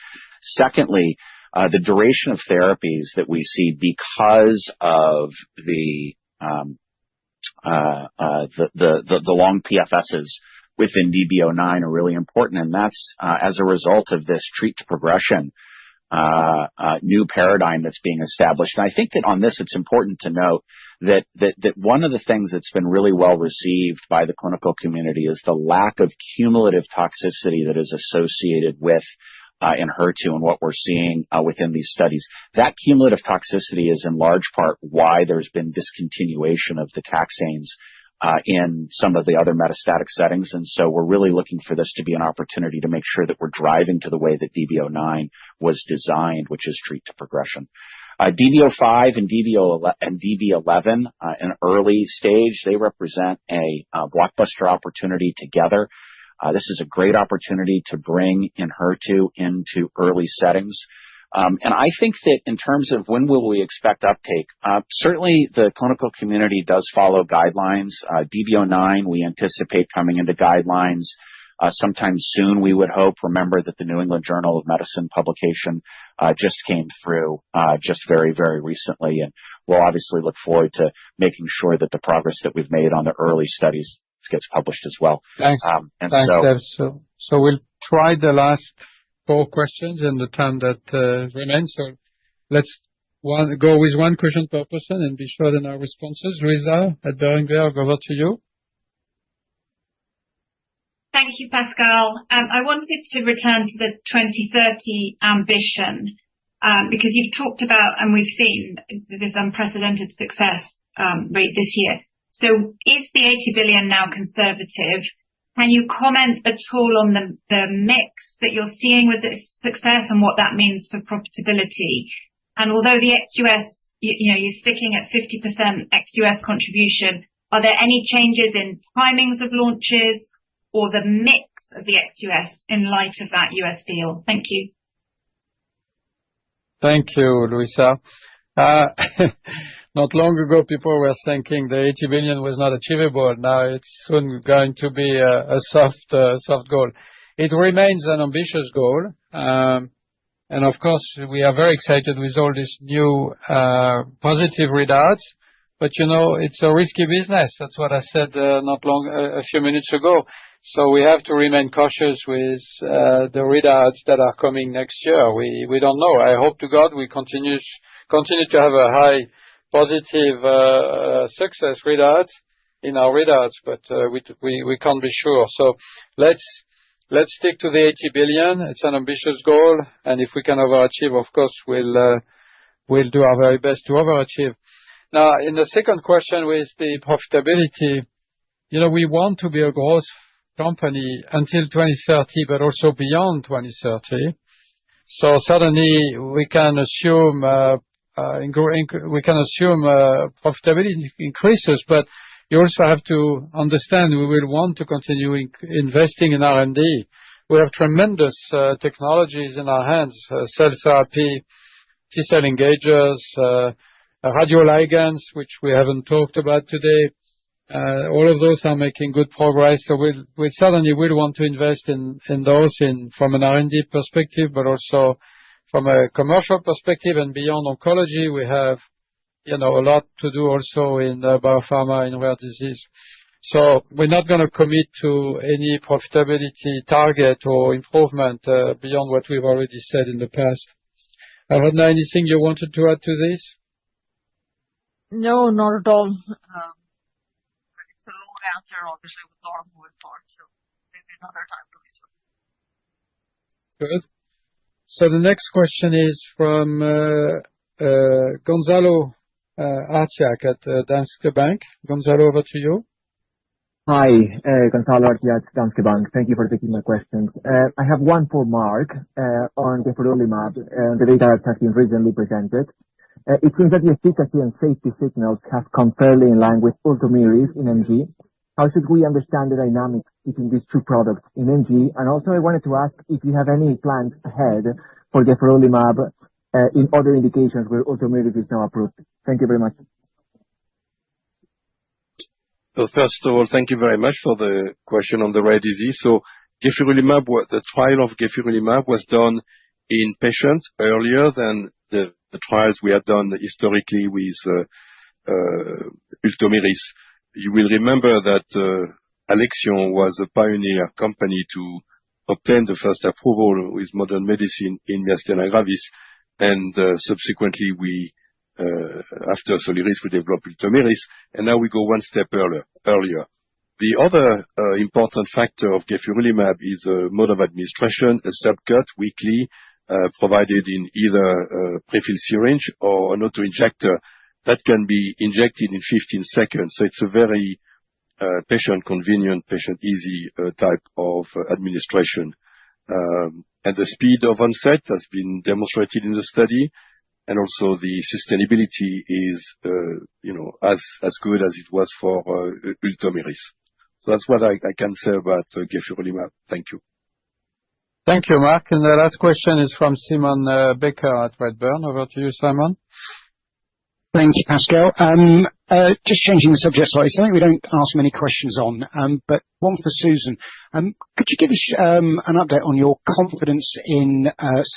Secondly, the duration of therapies that we see because of the long PFSs within DB09 are really important, and that's as a result of this treat to progression new paradigm that's being established. And I think that on this, it's important to note that one of the things that's been really well received by the clinical community is the lack of cumulative toxicity that is associated with Enhertu and what we're seeing within these studies. That cumulative toxicity is in large part why there's been discontinuation of the taxanes in some of the other metastatic settings. And so we're really looking for this to be an opportunity to make sure that we're driving to the way that DB09 was designed, which is treat to progression. DB05 and DB11 in early stage, they represent a blockbuster opportunity together. This is a great opportunity to bring Enhertu into early settings. And I think that in terms of when will we expect uptake, certainly the clinical community does follow guidelines. DB09, we anticipate coming into guidelines sometime soon, we would hope. Remember that the New England Journal of Medicine publication just came through just very, very recently. And we'll obviously look forward to making sure that the progress that we've made on the early studies gets published as well. Thanks. Thanks, Dave. So we'll try the last 4 questions in the time that remains. So let's go with 1 question per person and be short in our responses. Louisa at Berenberg, over to you. Thank you, Pascal. I wanted to return to the 2030 ambition because you've talked about, and we've seen this unprecedented success rate this year. So is the 80 billion now conservative? Can you comment at all on the mix that you're seeing with this success and what that means for profitability? And although the ex-US, you're sticking at 50% ex-US contribution, are there any changes in timings of launches or the mix of the ex-US in light of that US deal? Thank you. Thank you, Louisa. Not long ago, people were thinking the 80 billion was not achievable. Now it's soon going to be a soft goal. It remains an ambitious goal. And of course, we are very excited with all these new positive readouts. But it's a risky business. That's what I said a few minutes ago. So we have to remain cautious with the readouts that are coming next year. We don't know. I hope to God we continue to have a high positive success readouts in our readouts, but we can't be sure. So let's stick to the 80 billion. It's an ambitious goal, and if we can overachieve, of course, we'll do our very best to overachieve. Now, in the second question with the profitability, we want to be a growth company until 2030, but also beyond 2030. So suddenly we can assume profitability increases, but you also have to understand we will want to continue investing in R&D. We have tremendous technologies in our hands, cell therapy, T-cell engagers, radioligands, which we haven't talked about today. All of those are making good progress. So we certainly will want to invest in those from an R&D perspective, but also from a commercial perspective and beyond oncology. We have, a lot to do also in biopharma and rare disease. So we're not going to commit to any profitability target or improvement beyond what we've already said in the past. Aradhana, anything you wanted to add to this? No, not at all. It's a long answer, obviously, with a lot of moving parts, so maybe another time to Good. So the next question is from Gonzalo Artiach at Danske Bank. Gonzalo, over to you. Hi, Gonzalo Artiach, Danske Bank. Thank you for taking my questions. I have one for Mark on gefurulimab, the data that has been recently presented. It seems that the efficacy and safety signals have come fairly in line with Ultomiris in MG. How should we understand the dynamics between these two products in MG? And also, I wanted to ask if you have any plans ahead for gefurulimab in other indications where Ultomiris is now approved. Thank you very much. So first of all, thank you very much for the question on the rare disease. So gefurulimab, the trial of gefurulimab was done in patients earlier than the trials we had done historically with Ultomiris. You will remember that Alexion was a pioneer company to obtain the first approval with modern medicine in myasthenia gravis, and subsequently after Soliris, we developed Ultomiris, and now we go one step earlier. The other important factor of gefurulimab is mode of administration, a subcut weekly, provided in either a prefilled syringe or an auto-injector that can be injected in 15 seconds. So it's a very patient-convenient, patient-easy type of administration. And the speed of onset has been demonstrated in the study, and also the sustainability is, as good as it was for Ultomiris. So that's what I can say about gefurulimab. Thank you. Thank you, Mark. And the last question is from Simon Baker at Redburn. Over to you, Simon. Thank you, Pascal. Just changing the subject slightly, something we don't ask many questions on, but one for Susan. Could you give us an update on your confidence in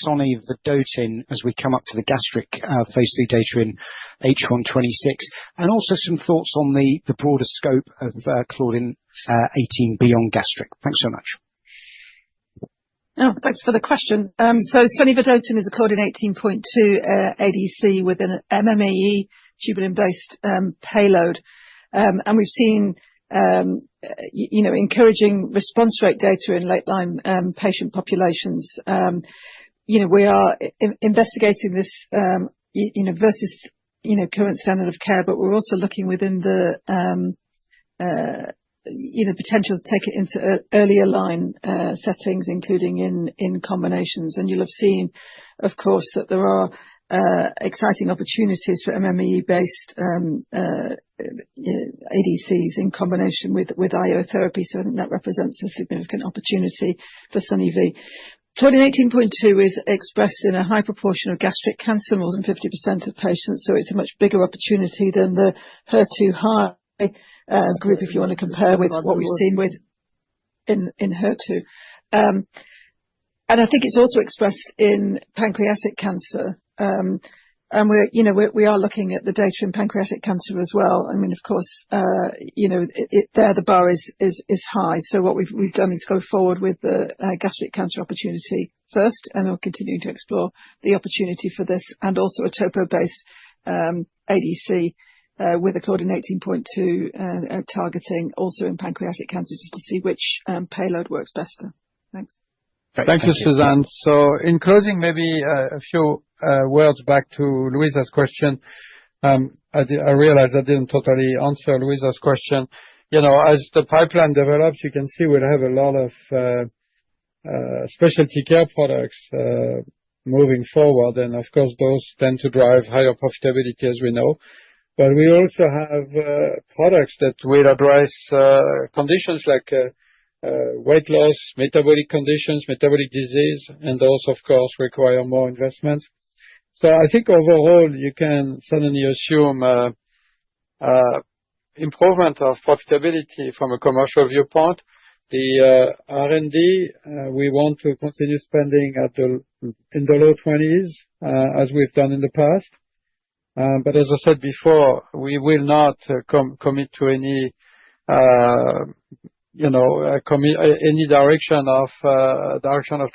Soni vedotin as we come up to the gastric phase 3 data in H1 26, and also some thoughts on the broader scope of Claudin 18 beyond gastric? Thanks so much. Oh, thanks for the question. So Sunny-Vedotin is a Claudin 18.2 ADC with an MMAE tubulin-based payload. And we've seen, encouraging response rate data in late-line patient populations. We are investigating this, versus, current standard of care, but we're also looking within the, potential to take it into earlier line settings, including in combinations. And you'll have seen, of course, that there are exciting opportunities for MMAE-based ADCs in combination with IO therapy. So I think that represents a significant opportunity for Sunny-V. Claudin 18.2 is expressed in a high proportion of gastric cancer, more than 50% of patients. So it's a much bigger opportunity than the HER2 high group, if you want to compare with what we've seen in HER2. And I think it's also expressed in pancreatic cancer. And we are looking at the data in pancreatic cancer as well. I mean, of course, there the bar is high. So what we've done is go forward with the gastric cancer opportunity first, and we'll continue to explore the opportunity for this and also a topo-based ADC with a Claudin 18.2 targeting also in pancreatic cancer, just to see which payload works best there. Thanks. Thank you, Suzanne. So in closing, maybe a few words back to Louisa's question. I realize I didn't totally answer Louisa's question. As the pipeline develops, you can see we'll have a lot of specialty care products moving forward. And of course, those tend to drive higher profitability, as we know. But we also have products that will address conditions like weight loss, metabolic conditions, metabolic disease, and those, of course, require more investment. So I think overall, you can certainly assume improvement of profitability from a commercial viewpoint. The R&D, we want to continue spending in the low 20s, as we've done in the past. But as I said before, we will not commit to any any direction of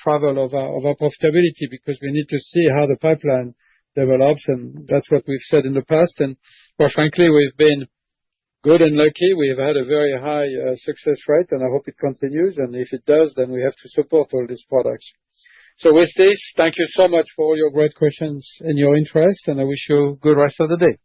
travel of our profitability, because we need to see how the pipeline develops, and that's what we've said in the past. And quite frankly, we've been good and lucky. We've had a very high success rate, and I hope it continues. And if it does, then we have to support all these products. So with this, thank you so much for all your great questions and your interest, and I wish you a good rest of the day.